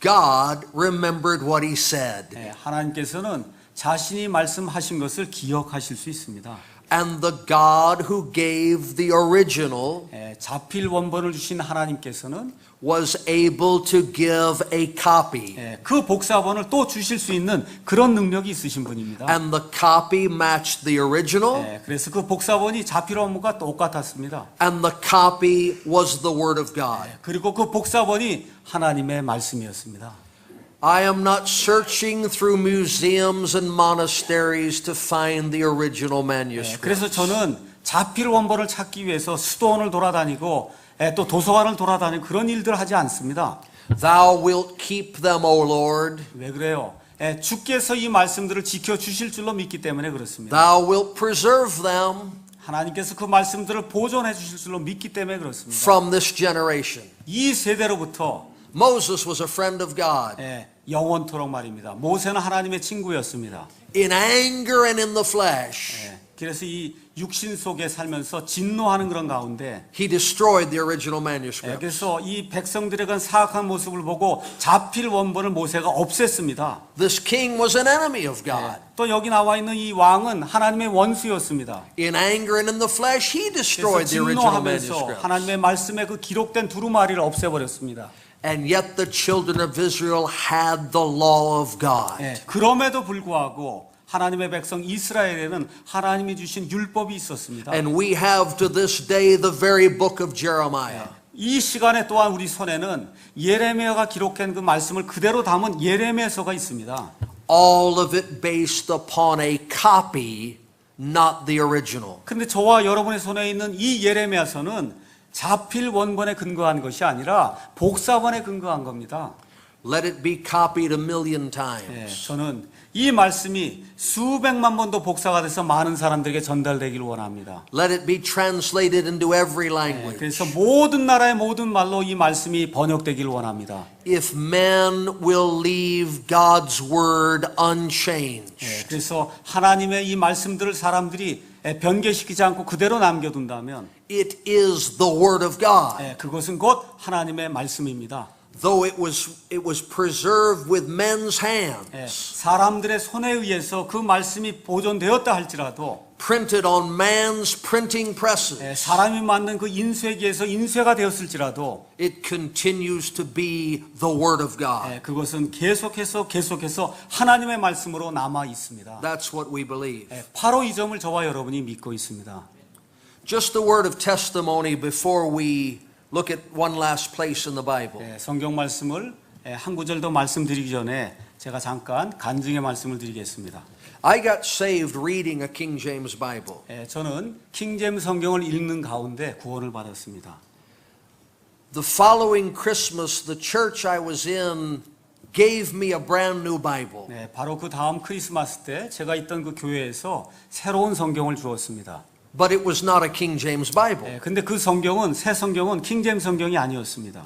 [SPEAKER 2] God remembered what he said.
[SPEAKER 1] 하나님께서는 자신이 말씀하신 것을 기억하실 수 있습니다.
[SPEAKER 2] And the God who gave the original
[SPEAKER 1] 자필 원본을 주신 하나님께서는
[SPEAKER 2] was able to give a copy.
[SPEAKER 1] 그 복사본을 또 주실 수 있는 그런 능력이 있으신 분입니다.
[SPEAKER 2] And the copy matched the original.
[SPEAKER 1] 그래서 그 복사본이 자필 원본과 똑같았습니다.
[SPEAKER 2] And the copy was the word of God.
[SPEAKER 1] 그리고 그 복사본이 하나님의 말씀이었습니다.
[SPEAKER 2] I am not searching through museums and monasteries to find the original manuscript.
[SPEAKER 1] 그래서 저는 자필 원본을 찾기 위해서 수도원을 돌아다니고 또 도서관을 돌아다니고 그런 일들을 하지 않습니다.
[SPEAKER 2] Thou wilt keep them, O Lord.
[SPEAKER 1] 왜 그래요? 주께서 이 말씀들을 지켜주실 줄로 믿기 때문에 그렇습니다.
[SPEAKER 2] Thou wilt preserve them
[SPEAKER 1] 하나님께서 그 말씀들을 보존해 주실 줄로 믿기 때문에 그렇습니다.
[SPEAKER 2] from this generation.
[SPEAKER 1] 이 세대로부터
[SPEAKER 2] Moses was a friend of God.
[SPEAKER 1] 영원토록 말입니다. 모세는 하나님의 친구였습니다.
[SPEAKER 2] In anger and in the flesh,
[SPEAKER 1] 그래서 이 육신 속에 살면서 진노하는 그런 가운데
[SPEAKER 2] he destroyed the original manuscript.
[SPEAKER 1] 그래서 이 백성들의 그런 사악한 모습을 보고 자필 원본을 모세가 없앴습니다.
[SPEAKER 2] This king was an enemy of God.
[SPEAKER 1] 또 여기 나와 있는 이 왕은 하나님의 원수였습니다.
[SPEAKER 2] In anger and in the flesh, he
[SPEAKER 1] 그래서
[SPEAKER 2] destroyed the original
[SPEAKER 1] 진노하면서
[SPEAKER 2] manuscript.
[SPEAKER 1] 하나님의 말씀에 그 기록된 두루마리를 없애버렸습니다.
[SPEAKER 2] And yet the children of Israel had the law of God.
[SPEAKER 1] 그럼에도 불구하고 하나님의 백성 이스라엘에는 하나님이 주신 율법이 있었습니다.
[SPEAKER 2] And we have to this day the very book of Jeremiah.
[SPEAKER 1] 이 시간에 또한 우리 손에는 예레미야가 기록한 그 말씀을 그대로 담은 예레미야서가 있습니다.
[SPEAKER 2] All of it based upon a copy, not the original.
[SPEAKER 1] 근데 저와 여러분의 손에 있는 이 예레미야서는 자필 원본에 근거한 것이 아니라 복사본에 근거한 겁니다.
[SPEAKER 2] Let it be copied a million times.
[SPEAKER 1] 저는 이 말씀이 수백만 번도 복사가 돼서 많은 사람들에게 전달되기를 원합니다.
[SPEAKER 2] Let it be translated into every language.
[SPEAKER 1] 그래서 모든 나라의 모든 말로 이 말씀이 번역되기를 원합니다.
[SPEAKER 2] If men will leave God's word unchanged,
[SPEAKER 1] 그래서 하나님의 이 말씀들을 사람들이 변개시키지 않고 그대로 남겨둔다면
[SPEAKER 2] it is the word of God.
[SPEAKER 1] 그것은 곧 하나님의 말씀입니다.
[SPEAKER 2] Though it was preserved with men's hands,
[SPEAKER 1] 사람들의 손에 의해서 그 말씀이 보존되었다 할지라도
[SPEAKER 2] printed on man's printing presses,
[SPEAKER 1] 사람이 만든 그 인쇄기에서 인쇄가 되었을지라도
[SPEAKER 2] it continues to be the word of God.
[SPEAKER 1] 그것은 계속해서 하나님의 말씀으로 남아 있습니다.
[SPEAKER 2] That's what we believe.
[SPEAKER 1] 바로 이 점을 저와 여러분이 믿고 있습니다.
[SPEAKER 2] Just a word of testimony before we look at one last place in the Bible.
[SPEAKER 1] 성경 말씀을 한 구절 더 말씀드리기 전에 제가 잠깐 간증의 말씀을 드리겠습니다.
[SPEAKER 2] I got saved reading a King James Bible.
[SPEAKER 1] 저는 킹제임스 성경을 읽는 가운데 구원을 받았습니다.
[SPEAKER 2] The following Christmas, the church I was in gave me a brand new Bible.
[SPEAKER 1] 바로 그 다음 크리스마스 때 제가 있던 그 교회에서 새로운 성경을 주었습니다.
[SPEAKER 2] But it was not a King James Bible.
[SPEAKER 1] 근데 그 성경은 새 성경은 킹제임스 성경이 아니었습니다.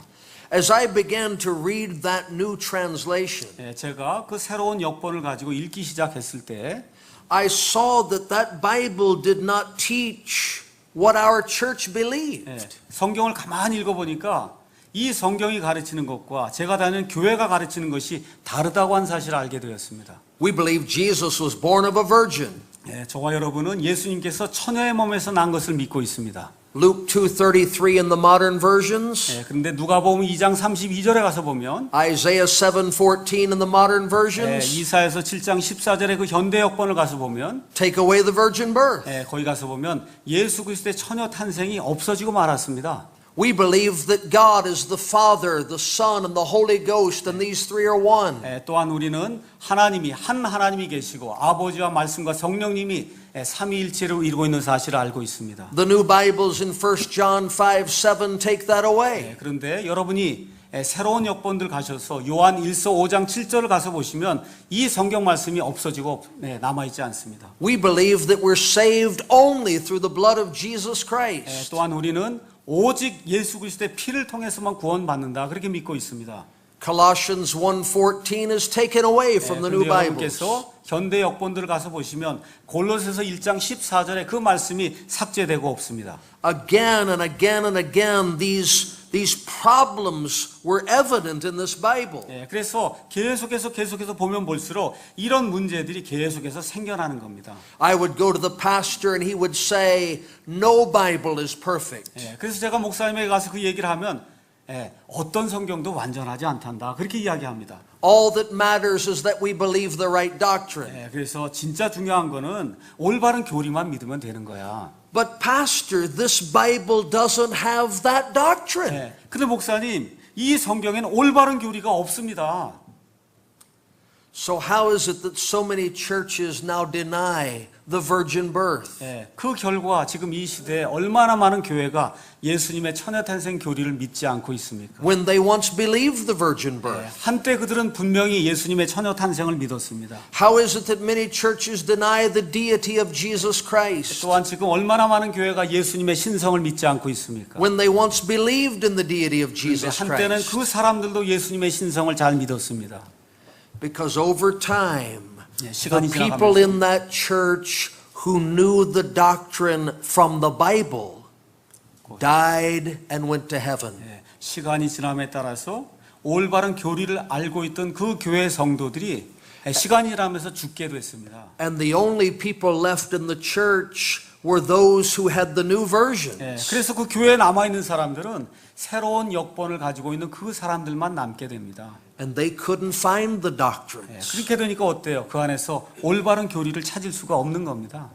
[SPEAKER 2] As I began to read that new translation,
[SPEAKER 1] 제가 그 새로운 역본을 가지고 읽기 시작했을 때
[SPEAKER 2] I saw that that Bible did not teach what our church believed.
[SPEAKER 1] 성경을 가만히 읽어보니까 이 성경이 가르치는 것과 제가 다니는 교회가 가르치는 것이 다르다고 한 사실을 알게 되었습니다.
[SPEAKER 2] We believe Jesus was born of a virgin.
[SPEAKER 1] 저와 여러분은 예수님께서 처녀의 몸에서 난 것을 믿고 있습니다.
[SPEAKER 2] Luke 2:33 in the modern versions.
[SPEAKER 1] 그런데 누가복음 2장 32절에 가서 보면
[SPEAKER 2] Isaiah 7:14 in the modern versions.
[SPEAKER 1] 이사야서 7장 14절의 그 현대 역본을 가서 보면
[SPEAKER 2] Take away the virgin birth.
[SPEAKER 1] 거기 가서 보면 예수 그리스도의 처녀 탄생이 없어지고 말았습니다.
[SPEAKER 2] We believe that God is the Father, the Son, and the Holy Ghost, and these three are one.
[SPEAKER 1] 또한 우리는 하나님이 한 하나님이 계시고 아버지와 말씀과 성령님이 삼위일체로 이루고 있는 사실을 알고 있습니다.
[SPEAKER 2] The new Bibles in 1 John 5:7 take that away.
[SPEAKER 1] 그런데 여러분이 새로운 역본들 가셔서 요한 1서 5장 7절을 가서 보시면 이 성경 말씀이 없어지고 남아있지 않습니다.
[SPEAKER 2] We believe that we're saved only through the blood of Jesus Christ.
[SPEAKER 1] 또한 우리는 오직 예수 그리스도의 피를 통해서만 구원받는다 그렇게 믿고 있습니다.
[SPEAKER 2] Colossians 1:14 is taken away from the new Bibles.
[SPEAKER 1] 여러분께서 현대 역본들을 가서 보시면 골로새서 1장 14절에 그 말씀이 삭제되고 없습니다.
[SPEAKER 2] Again and again and again these problems were evident in this Bible.
[SPEAKER 1] 그래서 계속해서 보면 볼수록 이런 문제들이 계속해서 생겨나는 겁니다.
[SPEAKER 2] I would go to the pastor and he would say, "No Bible is perfect."
[SPEAKER 1] 그래서 제가 목사님에게 가서 그 얘기를 하면 어떤 성경도 완전하지 않단다 그렇게 이야기합니다.
[SPEAKER 2] All that matters is that we believe the right doctrine.
[SPEAKER 1] 그래서 진짜 중요한 거는 올바른 교리만 믿으면 되는 거야.
[SPEAKER 2] But pastor, this Bible doesn't have that doctrine.
[SPEAKER 1] 근데 목사님, 이 성경에는 올바른 교리가 없습니다.
[SPEAKER 2] So how is it that so many churches now deny the virgin birth?
[SPEAKER 1] 그 결과 지금 이 시대에 얼마나 많은 교회가 예수님의 처녀탄생 교리를 믿지 않고 있습니까?
[SPEAKER 2] When they once believed the virgin birth.
[SPEAKER 1] 한때 그들은 분명히 예수님의 처녀탄생을 믿었습니다.
[SPEAKER 2] How is it that many churches deny the deity of Jesus Christ?
[SPEAKER 1] 또한 지금 얼마나 많은 교회가 예수님의 신성을 믿지 않고 있습니까?
[SPEAKER 2] When they once believed in the deity of Jesus
[SPEAKER 1] 한때는
[SPEAKER 2] Christ.
[SPEAKER 1] 그 사람들도 예수님의 신성을 잘 믿었습니다.
[SPEAKER 2] Because over time, the
[SPEAKER 1] 시간이
[SPEAKER 2] people
[SPEAKER 1] 지나가면서
[SPEAKER 2] in that church who knew the doctrine from the Bible died and went to heaven.
[SPEAKER 1] 예, 시간이 지남에 따라서 올바른 교리를 알고 있던 그 교회 성도들이 시간이 지나면서 죽게 됐습니다.
[SPEAKER 2] And the only people left in the church were those who had the new
[SPEAKER 1] 예,
[SPEAKER 2] versions.
[SPEAKER 1] 그래서 그 교회에 남아 있는 사람들은 새로운 역본을 가지고 있는 그 사람들만 남게 됩니다.
[SPEAKER 2] And they couldn't find the
[SPEAKER 1] 예,
[SPEAKER 2] doctrines.
[SPEAKER 1] 그렇게 되니까 어때요? 그 안에서 올바른 교리를 찾을 수가 없는 겁니다.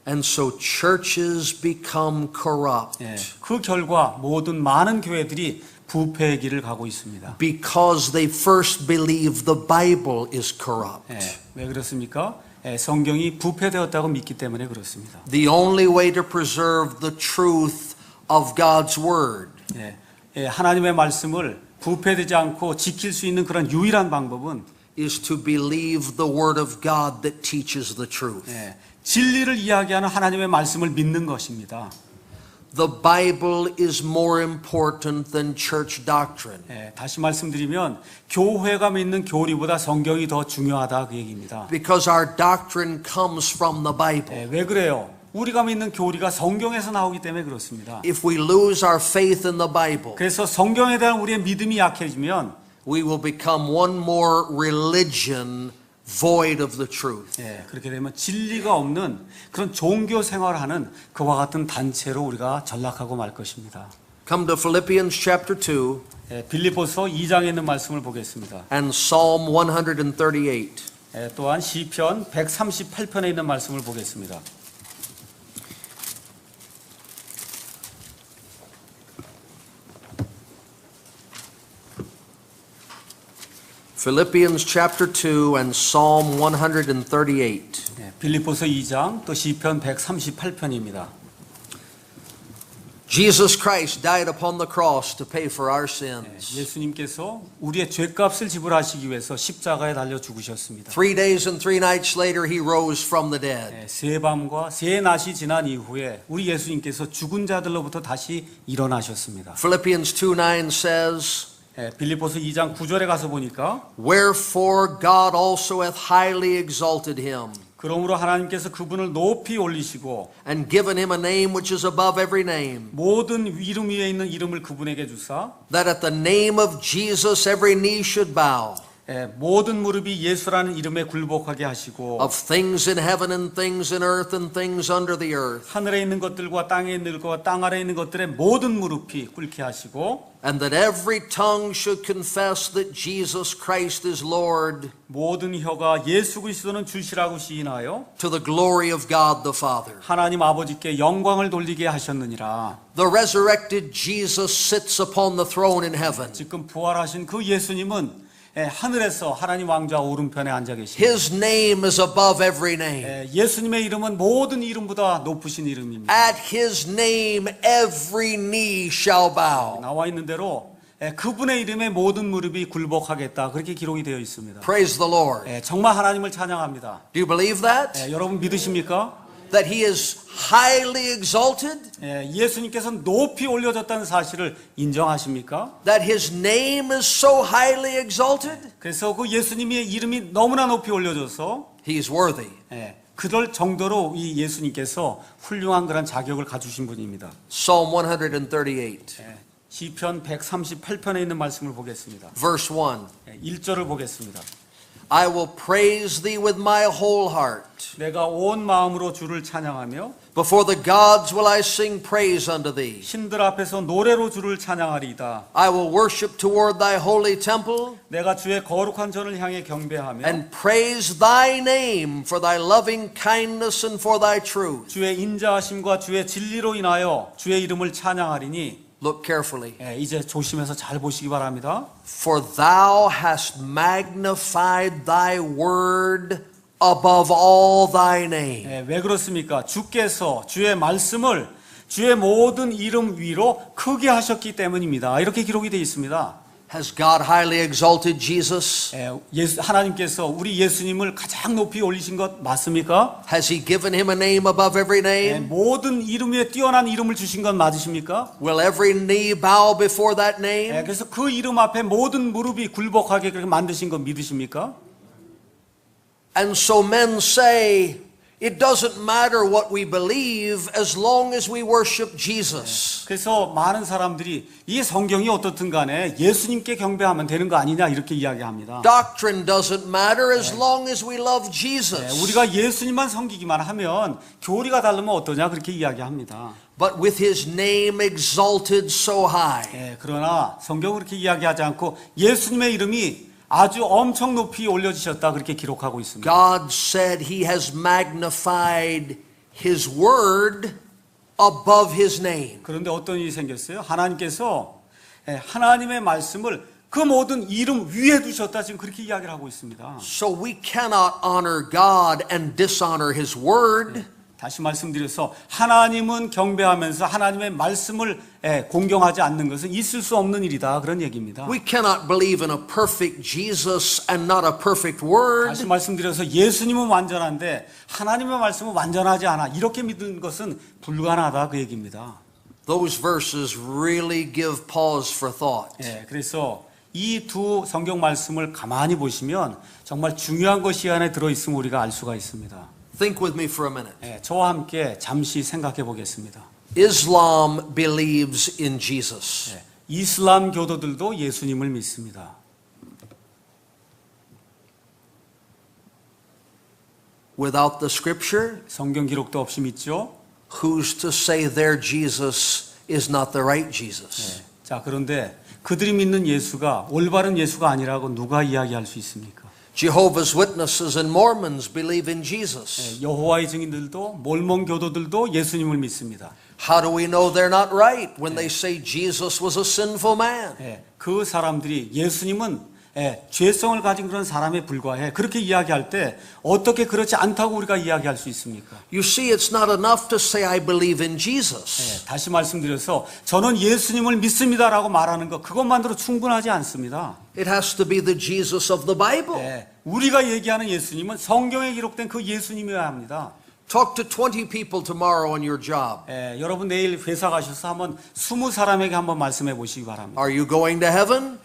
[SPEAKER 2] And so churches become corrupt
[SPEAKER 1] 예, 그 결과 모든 많은 교회들이 부패의 길을 가고 있습니다.
[SPEAKER 2] because they first believe the Bible is corrupt.
[SPEAKER 1] 예, 왜 그렇습니까? 예, 성경이 부패되었다고 믿기 때문에 그렇습니다.
[SPEAKER 2] The only way to preserve the truth of God's word
[SPEAKER 1] 예, 예, 하나님의 말씀을 부패되지 않고 지킬 수 있는 그런 유일한 방법은
[SPEAKER 2] is to believe the word of God that teaches the truth.
[SPEAKER 1] 예, 진리를 이야기하는 하나님의 말씀을 믿는 것입니다.
[SPEAKER 2] The Bible is more important than church doctrine.
[SPEAKER 1] 예, 다시 말씀드리면 교회가 믿는 교리보다 성경이 더 중요하다 그 얘기입니다.
[SPEAKER 2] Because our doctrine comes from the Bible.
[SPEAKER 1] 예, 왜 그래요? 우리가 믿는 교리가 성경에서 나오기 때문에 그렇습니다.
[SPEAKER 2] If we lose our faith in the Bible,
[SPEAKER 1] 그래서 성경에 대한 우리의 믿음이 약해지면
[SPEAKER 2] we will become one more religion void of the truth.
[SPEAKER 1] 예, 그렇게 되면 진리가 없는 그런 종교 생활하는 그와 같은 단체로 우리가 전락하고 말 것입니다.
[SPEAKER 2] Come to Philippians chapter 2
[SPEAKER 1] 예, 빌립보서 2장에 있는 말씀을 보겠습니다.
[SPEAKER 2] and Psalm 138.
[SPEAKER 1] 예, 또한 시편 138편에 있는 말씀을 보겠습니다.
[SPEAKER 2] Philippians chapter 2 and Psalm 138.
[SPEAKER 1] 예, 빌립보서 2장 또 시편 138편입니다.
[SPEAKER 2] Jesus Christ died upon the cross to pay for our sins.
[SPEAKER 1] 예수님께서 우리의 죄값을 지불하시기 위해서 십자가에 달려 죽으셨습니다.
[SPEAKER 2] 3 days and 3 nights later, he rose from the dead.
[SPEAKER 1] 예, 세 밤과 세 낮이 지난 이후에 우리 예수님께서 죽은 자들로부터 다시 일어나셨습니다.
[SPEAKER 2] Philippians 2:9 says,
[SPEAKER 1] 예, 빌립보서 2장 9절에 가서 보니까
[SPEAKER 2] Wherefore God also hath highly exalted him,
[SPEAKER 1] 그러므로 하나님께서 그분을 높이 올리시고
[SPEAKER 2] and given him a name which is above every name,
[SPEAKER 1] 모든 이름 위에 있는 이름을 그분에게 주사
[SPEAKER 2] that at the name of Jesus every knee should bow,
[SPEAKER 1] 예, 모든 무릎이 예수라는 이름에 굴복하게 하시고
[SPEAKER 2] of things in heaven and things in earth and things under the earth,
[SPEAKER 1] 하늘에 있는 것들과 땅에 있는 것과 땅 아래에 있는 것들의 모든 무릎이 꿇게 하시고
[SPEAKER 2] and that every tongue should confess that Jesus Christ is Lord,
[SPEAKER 1] 모든 혀가 예수 그리스도는 주시라고 시인하여
[SPEAKER 2] to the glory of God the Father.
[SPEAKER 1] 하나님 아버지께 영광을 돌리게 하셨느니라.
[SPEAKER 2] The resurrected Jesus sits upon the throne in heaven.
[SPEAKER 1] 지금 부활하신 그 예수님은 하늘에서 하나님 왕좌 오른편에 앉아 계십니다.
[SPEAKER 2] His name is above every name.
[SPEAKER 1] 예수님의 이름은 모든 이름보다 높으신 이름입니다.
[SPEAKER 2] At his name every knee shall bow.
[SPEAKER 1] 나와 있는 대로 그분의 이름에 모든 무릎이 굴복하겠다 그렇게 기록이 되어 있습니다.
[SPEAKER 2] Praise the Lord.
[SPEAKER 1] 정말 하나님을 찬양합니다.
[SPEAKER 2] Do you believe that?
[SPEAKER 1] 여러분 믿으십니까?
[SPEAKER 2] That he is highly exalted?
[SPEAKER 1] 예수님께서는 높이 올려졌다는 사실을 인정하십니까?
[SPEAKER 2] That his name is so highly exalted?
[SPEAKER 1] 그래서 그 예수님의 이름이 너무나 높이 올려져서
[SPEAKER 2] He is worthy.
[SPEAKER 1] 그럴 정도로 이 예수님께서 훌륭한 그런 자격을 가주신 분입니다.
[SPEAKER 2] Psalm 138,
[SPEAKER 1] 시편 138편에 있는 말씀을 보겠습니다.
[SPEAKER 2] verse 1.
[SPEAKER 1] 1절을 보겠습니다.
[SPEAKER 2] I will praise thee with my whole heart.
[SPEAKER 1] 내가 온 마음으로 주를 찬양하며
[SPEAKER 2] Before the gods will I sing praise unto thee.
[SPEAKER 1] 신들 앞에서 노래로 주를 찬양하리이다.
[SPEAKER 2] I will worship toward thy holy temple
[SPEAKER 1] 내가 주의 거룩한 전을 향해 경배하며
[SPEAKER 2] and praise thy name for thy loving kindness and for thy truth.
[SPEAKER 1] 주의 인자하심과 주의 진리로 인하여 주의 이름을 찬양하리니
[SPEAKER 2] Look carefully.
[SPEAKER 1] 이제 조심해서 잘 보시기 바랍니다.
[SPEAKER 2] For thou hast magnified thy word above all thy name.
[SPEAKER 1] 왜 그렇습니까? 주께서 주의 말씀을 주의 모든 이름 위로 크게 하셨기 때문입니다. 이렇게 기록이 되어 있습니다.
[SPEAKER 2] Has God highly exalted Jesus?
[SPEAKER 1] 하나님께서 우리 예수님을 가장 높이 올리신 것 맞습니까?
[SPEAKER 2] Has he given him a name above every name?
[SPEAKER 1] 모든 이름 위에 뛰어난 이름을 주신 것 맞으십니까?
[SPEAKER 2] Will every knee bow before that name?
[SPEAKER 1] 그래서 그 이름 앞에 모든 무릎이 굴복하게 그렇게 만드신 것 믿으십니까?
[SPEAKER 2] And so men say, It doesn't matter what we believe as long as we worship Jesus.
[SPEAKER 1] 그래서 많은 사람들이 이 성경이 어떻든 간에 예수님께 경배하면 되는 거 아니냐 이렇게 이야기합니다.
[SPEAKER 2] Doctrine doesn't matter as long as we love Jesus.
[SPEAKER 1] 우리가 예수님만 섬기기만 하면 교리가 다르면 어떠냐 그렇게 이야기합니다.
[SPEAKER 2] But with his name exalted so high.
[SPEAKER 1] 그러나 성경은 그렇게 이야기하지 않고 예수님의 이름이 아주 엄청 높이 올려지셨다 그렇게 기록하고 있습니다.
[SPEAKER 2] God said he has magnified his word above his name.
[SPEAKER 1] 그런데 어떤 일이 생겼어요? 하나님께서 하나님의 말씀을 그 모든 이름 위에 두셨다 지금 그렇게 이야기를 하고 있습니다.
[SPEAKER 2] So we cannot honor God and dishonor his word.
[SPEAKER 1] 다시 말씀드려서 하나님은 경배하면서 하나님의 말씀을 공경하지 않는 것은 있을 수 없는 일이다 그런 얘기입니다.
[SPEAKER 2] We cannot believe in a perfect Jesus and not a perfect word.
[SPEAKER 1] 다시 말씀드려서 예수님은 완전한데 하나님의 말씀은 완전하지 않아 이렇게 믿는 것은 불가능하다 그 얘기입니다.
[SPEAKER 2] Those verses really give pause for thought.
[SPEAKER 1] 그래서 이 두 성경 말씀을 가만히 보시면 정말 중요한 것이 안에 들어있음을 우리가 알 수가 있습니다.
[SPEAKER 2] Think with me for a minute.
[SPEAKER 1] 저와 함께 잠시 생각해 보겠습니다.
[SPEAKER 2] Islam believes in Jesus.
[SPEAKER 1] 이슬람 교도들도 예수님을 믿습니다.
[SPEAKER 2] Without the scripture,
[SPEAKER 1] 성경 기록도 없이 믿죠.
[SPEAKER 2] who's to say their Jesus is not the right Jesus?
[SPEAKER 1] 자, 그런데 그들이 믿는 예수가 올바른 예수가 아니라고 누가 이야기할 수 있습니까?
[SPEAKER 2] Jehovah's Witnesses and Mormons believe in Jesus.
[SPEAKER 1] 여호와의 증인들도 몰몬 교도들도 예수님을 믿습니다.
[SPEAKER 2] How do we know they're not right when they say Jesus was a sinful man?
[SPEAKER 1] 그 사람들이 예수님은 죄성을 가진 그런 사람에 불과해 그렇게 이야기할 때 어떻게 그렇지 않다고 우리가 이야기할 수 있습니까?
[SPEAKER 2] You see, it's not enough to say I believe in Jesus.
[SPEAKER 1] 다시 말씀드려서 저는 예수님을 믿습니다라고 말하는 것 그것만으로 충분하지 않습니다.
[SPEAKER 2] It has to be the Jesus of the Bible.
[SPEAKER 1] 우리가 얘기하는 예수님은 성경에 기록된 그 예수님이어야 합니다.
[SPEAKER 2] Talk to 20 people tomorrow on your job.
[SPEAKER 1] 여러분 내일 회사 가셔서 한번 20사람에게 한번 말씀해 보시기 바랍니다.
[SPEAKER 2] Are you going to heaven?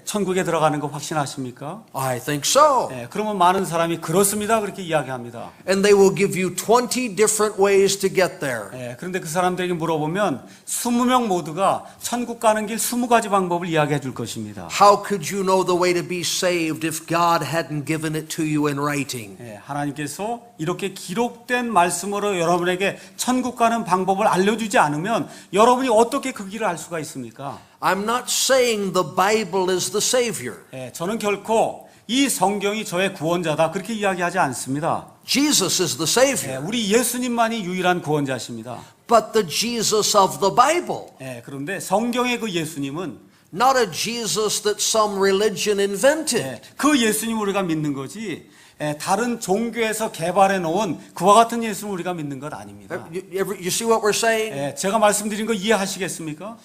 [SPEAKER 1] 천국에 들어가는 거 확신하십니까?
[SPEAKER 2] I think so.
[SPEAKER 1] 그러면 많은 사람이 그렇습니다 그렇게 이야기합니다.
[SPEAKER 2] And they will give you 20 different ways to get there.
[SPEAKER 1] 그런데 그 사람들에게 물어보면 20명 모두가 천국 가는 길 20가지 방법을 이야기해 줄 것입니다.
[SPEAKER 2] How could you know the way to be saved if God hadn't given it to you in writing?
[SPEAKER 1] 하나님께서 이렇게 기록된 말씀으로 여러분에게 천국 가는 방법을 알려주지 않으면 여러분이 어떻게 그 길을 알 수가 있습니까?
[SPEAKER 2] I'm not saying the Bible is the Savior.
[SPEAKER 1] 저는 결코 이 성경이 저의 구원자다 그렇게 이야기하지 않습니다.
[SPEAKER 2] Jesus is the Savior.
[SPEAKER 1] 우리 예수님만이 유일한 구원자십니다.
[SPEAKER 2] But the Jesus of the Bible.
[SPEAKER 1] 그런데 성경의 그 예수님은
[SPEAKER 2] Not a Jesus that some religion invented.
[SPEAKER 1] 그 예수님을 우리가 믿는 거지 다른 종교에서 개발해 놓은 그와 같은 예수를 우리가 믿는 것 아닙니다.
[SPEAKER 2] You see what we're saying?
[SPEAKER 1] 제가 말씀드린 거 이해하시겠습니까?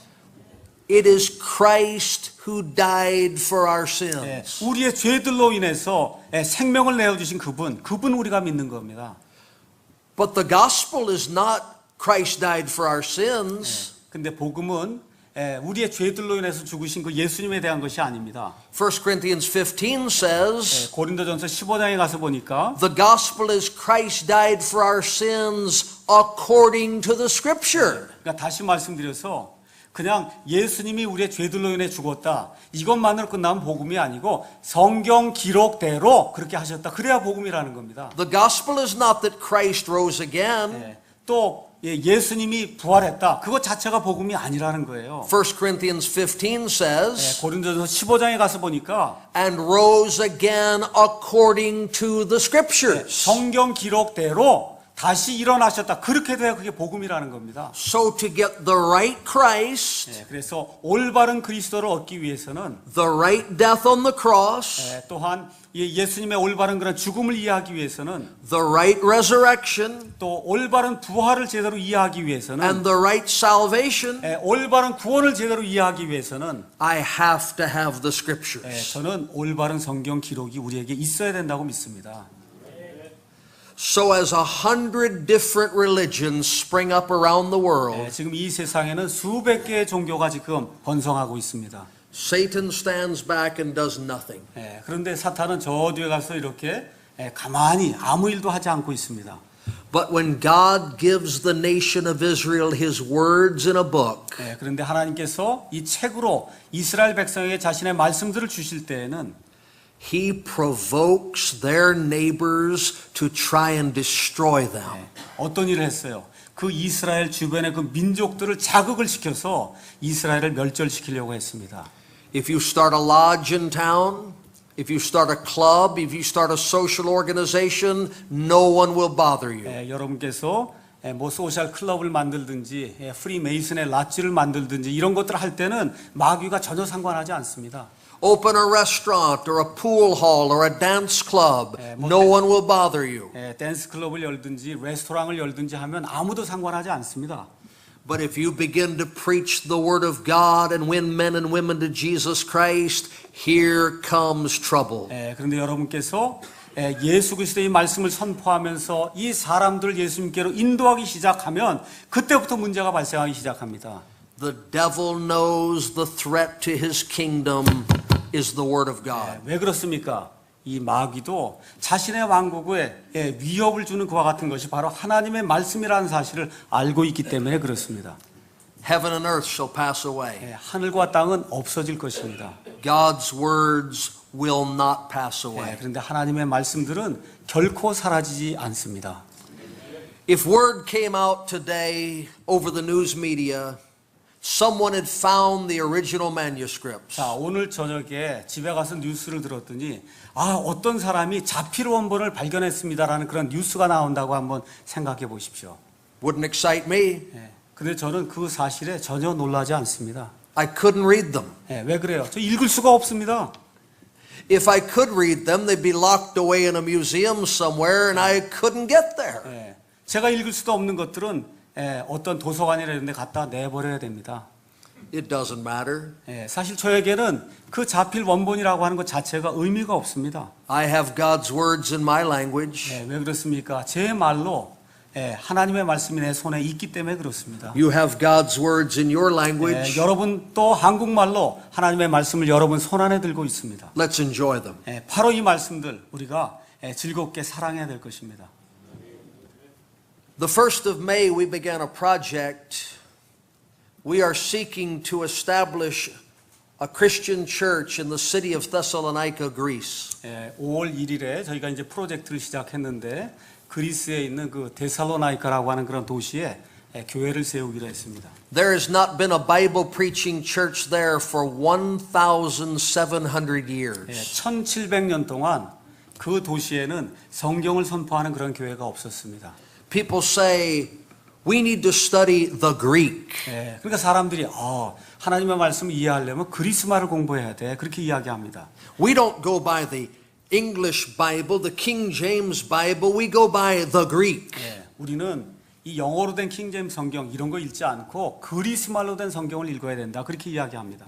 [SPEAKER 2] It is Christ who died for our sins.
[SPEAKER 1] 우리의 죄들로 인해서 생명을 내어주신 그분 우리가 믿는 겁니다.
[SPEAKER 2] But the gospel is not Christ died for our sins.
[SPEAKER 1] 근데 복음은 우리의 죄들로 인해서 죽으신 그 예수님에 대한 것이 아닙니다.
[SPEAKER 2] 1 Corinthians 15 says,
[SPEAKER 1] 고린도전서 15장에 가서 보니까
[SPEAKER 2] the gospel is Christ died for our sins according to the scripture.
[SPEAKER 1] 그러니까 다시 말씀드려서 그냥 예수님이 우리의 죄들로 인해 죽었다. 이것만으로 끝나면 복음이 아니고 성경 기록대로 그렇게 하셨다. 그래야 복음이라는 겁니다.
[SPEAKER 2] The gospel is not that Christ rose again.
[SPEAKER 1] 또 예수님이 부활했다. 그것 자체가 복음이 아니라는 거예요.
[SPEAKER 2] 1 Corinthians 15 says,
[SPEAKER 1] 고린도전서 15장에 가서 보니까
[SPEAKER 2] and rose again according to the scriptures.
[SPEAKER 1] 성경 기록대로 다시 일어나셨다. 그렇게 돼야 그게 복음이라는 겁니다.
[SPEAKER 2] So to get the right Christ,
[SPEAKER 1] 그래서 올바른 그리스도를 얻기 위해서는
[SPEAKER 2] the right death on the cross,
[SPEAKER 1] 또한 예수님의 올바른 그런 죽음을 이해하기 위해서는
[SPEAKER 2] the right resurrection,
[SPEAKER 1] 또 올바른 부활을 제대로 이해하기 위해서는
[SPEAKER 2] and the right salvation,
[SPEAKER 1] 올바른 구원을 제대로 이해하기 위해서는
[SPEAKER 2] I have to have the scriptures.
[SPEAKER 1] 저는 올바른 성경 기록이 우리에게 있어야 된다고 믿습니다.
[SPEAKER 2] So as 100 different religions spring up around the world,
[SPEAKER 1] 지금 이 세상에는 수백 개의 종교가 지금 번성하고 있습니다.
[SPEAKER 2] Satan stands back and does nothing.
[SPEAKER 1] 그런데 사탄은 저 뒤에 가서 이렇게 가만히 아무 일도 하지 않고 있습니다.
[SPEAKER 2] But when God gives the nation of Israel his words in a book,
[SPEAKER 1] 그런데 하나님께서 이 책으로 이스라엘 백성에게 자신의 말씀들을 주실 때에는
[SPEAKER 2] he provokes their neighbors to try and destroy them.
[SPEAKER 1] 어떤 일을 했어요? 그 이스라엘 주변의 그 민족들을 자극을 시켜서 이스라엘을 멸절시키려고 했습니다.
[SPEAKER 2] If you start a lodge in town, if you start a club, if you start a social organization, no one will bother you.
[SPEAKER 1] 여러분께서 뭐 소셜 클럽을 만들든지 프리메이슨의 랏지를 만들든지 이런 것들을 할 때는 마귀가 전혀 상관하지 않습니다.
[SPEAKER 2] Open a restaurant or a pool hall or a dance club, no one will bother you.
[SPEAKER 1] 댄스 클럽을 열든지 레스토랑을 열든지 하면 아무도 상관하지 않습니다.
[SPEAKER 2] But if you begin to preach the word of God and win men and women to Jesus Christ, here comes trouble.
[SPEAKER 1] 그런데 여러분께서 예수 그리스도의 말씀을 선포하면서 이 사람들을 예수님께로 인도하기 시작하면 그때부터 문제가 발생하기 시작합니다.
[SPEAKER 2] The devil knows the threat to his kingdom is the word of God.
[SPEAKER 1] 왜 그렇습니까? 이 마귀도 자신의 왕국에 위협을 주는 그와 같은 것이 바로 하나님의 말씀이라는 사실을 알고 있기 때문에 그렇습니다.
[SPEAKER 2] Heaven and earth shall pass away.
[SPEAKER 1] 하늘과 땅은 없어질 것입니다.
[SPEAKER 2] God's words will not pass away.
[SPEAKER 1] 그런데 하나님의 말씀들은 결코 사라지지 않습니다.
[SPEAKER 2] If word came out today over the news media, someone had found the original manuscripts.
[SPEAKER 1] 자, 오늘 저녁에 집에 가서 뉴스를 들었더니 어떤 사람이 자필 원본을 발견했습니다라는 그런 뉴스가 나온다고 한번 생각해 보십시오.
[SPEAKER 2] Wouldn't excite me.
[SPEAKER 1] 근데 저는 그 사실에 전혀 놀라지 않습니다.
[SPEAKER 2] I couldn't read them.
[SPEAKER 1] 왜 그래요? 저 읽을 수가 없습니다.
[SPEAKER 2] If I could read them, they'd be locked away in a museum somewhere and I couldn't get there.
[SPEAKER 1] 제가 읽을 수도 없는 것들은 어떤 도서관이나 이런 데 갖다 내버려야 됩니다.
[SPEAKER 2] It doesn't matter.
[SPEAKER 1] 사실 저에게는 그 자필 원본이라고 하는 것 자체가 의미가 없습니다.
[SPEAKER 2] I have God's words in my language.
[SPEAKER 1] 왜 그렇습니까? 제 말로 하나님의 말씀이 내 손에 있기 때문에 그렇습니다.
[SPEAKER 2] You have God's words in your language.
[SPEAKER 1] 여러분 또 한국말로 하나님의 말씀을 여러분 손안에 들고 있습니다.
[SPEAKER 2] Let's enjoy them.
[SPEAKER 1] 바로 이 말씀들 우리가 즐겁게 사랑해야 될 것입니다.
[SPEAKER 2] The 1st of May we began a project. We are seeking to establish a Christian church in the city of Thessalonica, Greece.
[SPEAKER 1] 5월 1일에 저희가 이제 프로젝트를 시작했는데 그리스에 있는 그 데살로나이카라고 하는 그런 도시에 교회를 세우기로 했습니다.
[SPEAKER 2] There has not been a Bible preaching church there for 1,700 years.
[SPEAKER 1] 1700년 동안 그 도시에는 성경을 선포하는 그런 교회가 없었습니다.
[SPEAKER 2] People say we need to study the Greek.
[SPEAKER 1] 그러니까 사람들이 하나님의 말씀을 이해하려면 그리스말을 공부해야 돼. 그렇게 이야기합니다.
[SPEAKER 2] We don't go by the English Bible, the King James Bible. We go by the Greek.
[SPEAKER 1] 우리는 이 영어로 된 킹제임스 성경 이런 거 읽지 않고 그리스말로 된 성경을 읽어야 된다. 그렇게 이야기합니다.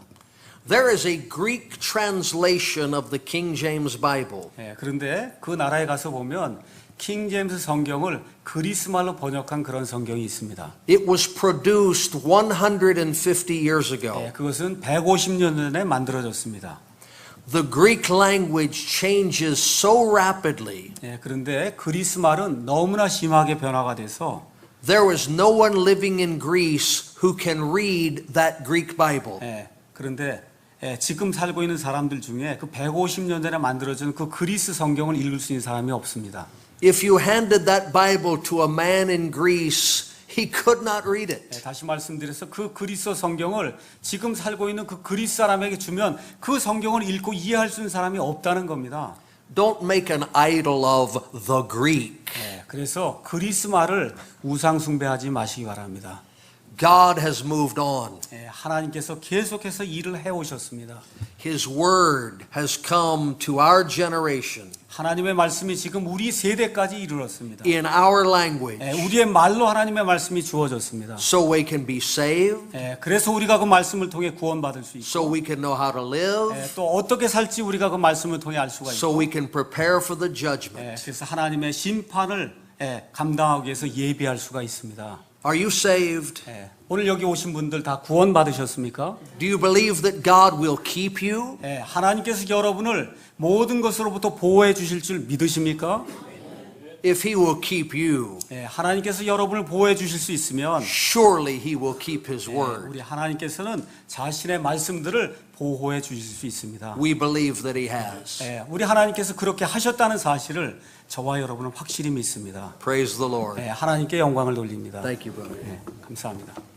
[SPEAKER 2] There is a Greek translation of the King James Bible.
[SPEAKER 1] 그런데 그 나라에 가서 보면 킹제임스 성경을 그리스말로 번역한 그런 성경이 있습니다.
[SPEAKER 2] It was produced 150 years ago.
[SPEAKER 1] 그것은 150년 전에 만들어졌습니다.
[SPEAKER 2] The Greek language changes so rapidly.
[SPEAKER 1] 그런데 그리스말은 너무나 심하게 변화가 돼서
[SPEAKER 2] There was no one living in Greece who can read that Greek Bible.
[SPEAKER 1] 그런데 지금 살고 있는 사람들 중에 그 150년 전에 만들어진 그 그리스 성경을 읽을 수 있는 사람이 없습니다.
[SPEAKER 2] If you handed that Bible to a man in Greece, he could not read it.
[SPEAKER 1] 다시 말씀드려서 그 그리스 성경을 지금 살고 있는 그 그리스 사람에게 주면 그 성경을 읽고 이해할 수 있는 사람이 없다는 겁니다.
[SPEAKER 2] Don't make an idol of the Greek.
[SPEAKER 1] 그래서 그리스 말을 우상 숭배하지 마시기 바랍니다.
[SPEAKER 2] God has moved on.
[SPEAKER 1] 하나님께서 계속해서 일을 해오셨습니다.
[SPEAKER 2] His word has come to our generation.
[SPEAKER 1] 하나님의 말씀이 지금 우리 세대까지 이르렀습니다.
[SPEAKER 2] In our language.
[SPEAKER 1] 우리의 말로 하나님의 말씀이 주어졌습니다.
[SPEAKER 2] So we can be saved.
[SPEAKER 1] 그래서 우리가 그 말씀을 통해 구원받을 수 있고
[SPEAKER 2] So we can know how to live.
[SPEAKER 1] 또 어떻게 살지 우리가 그 말씀을 통해 알 수가 있고
[SPEAKER 2] So we can prepare for the judgment.
[SPEAKER 1] 그래서 하나님의 심판을 감당하기 위해서 예비할 수가 있습니다.
[SPEAKER 2] Are you saved?
[SPEAKER 1] 예, 오늘 여기 오신 분들 다 구원 받으셨습니까?
[SPEAKER 2] Do you believe that God will keep you?
[SPEAKER 1] 예, 하나님께서 여러분을 모든 것으로부터 보호해 주실 줄 믿으십니까?
[SPEAKER 2] If He will keep you,
[SPEAKER 1] 예, 하나님께서 여러분을 보호해 주실 수 있으면
[SPEAKER 2] surely He will keep His
[SPEAKER 1] 예,
[SPEAKER 2] word.
[SPEAKER 1] 우리 하나님께서는 자신의 말씀들을 보호해 주실 수 있습니다.
[SPEAKER 2] We believe that He has.
[SPEAKER 1] 예, 우리 하나님께서 그렇게 하셨다는 사실을 저와 여러분은 확실히 믿습니다.
[SPEAKER 2] Praise the Lord.
[SPEAKER 1] 예, 하나님께 영광을 돌립니다.
[SPEAKER 2] Thank you, brother.
[SPEAKER 1] 예, 감사합니다.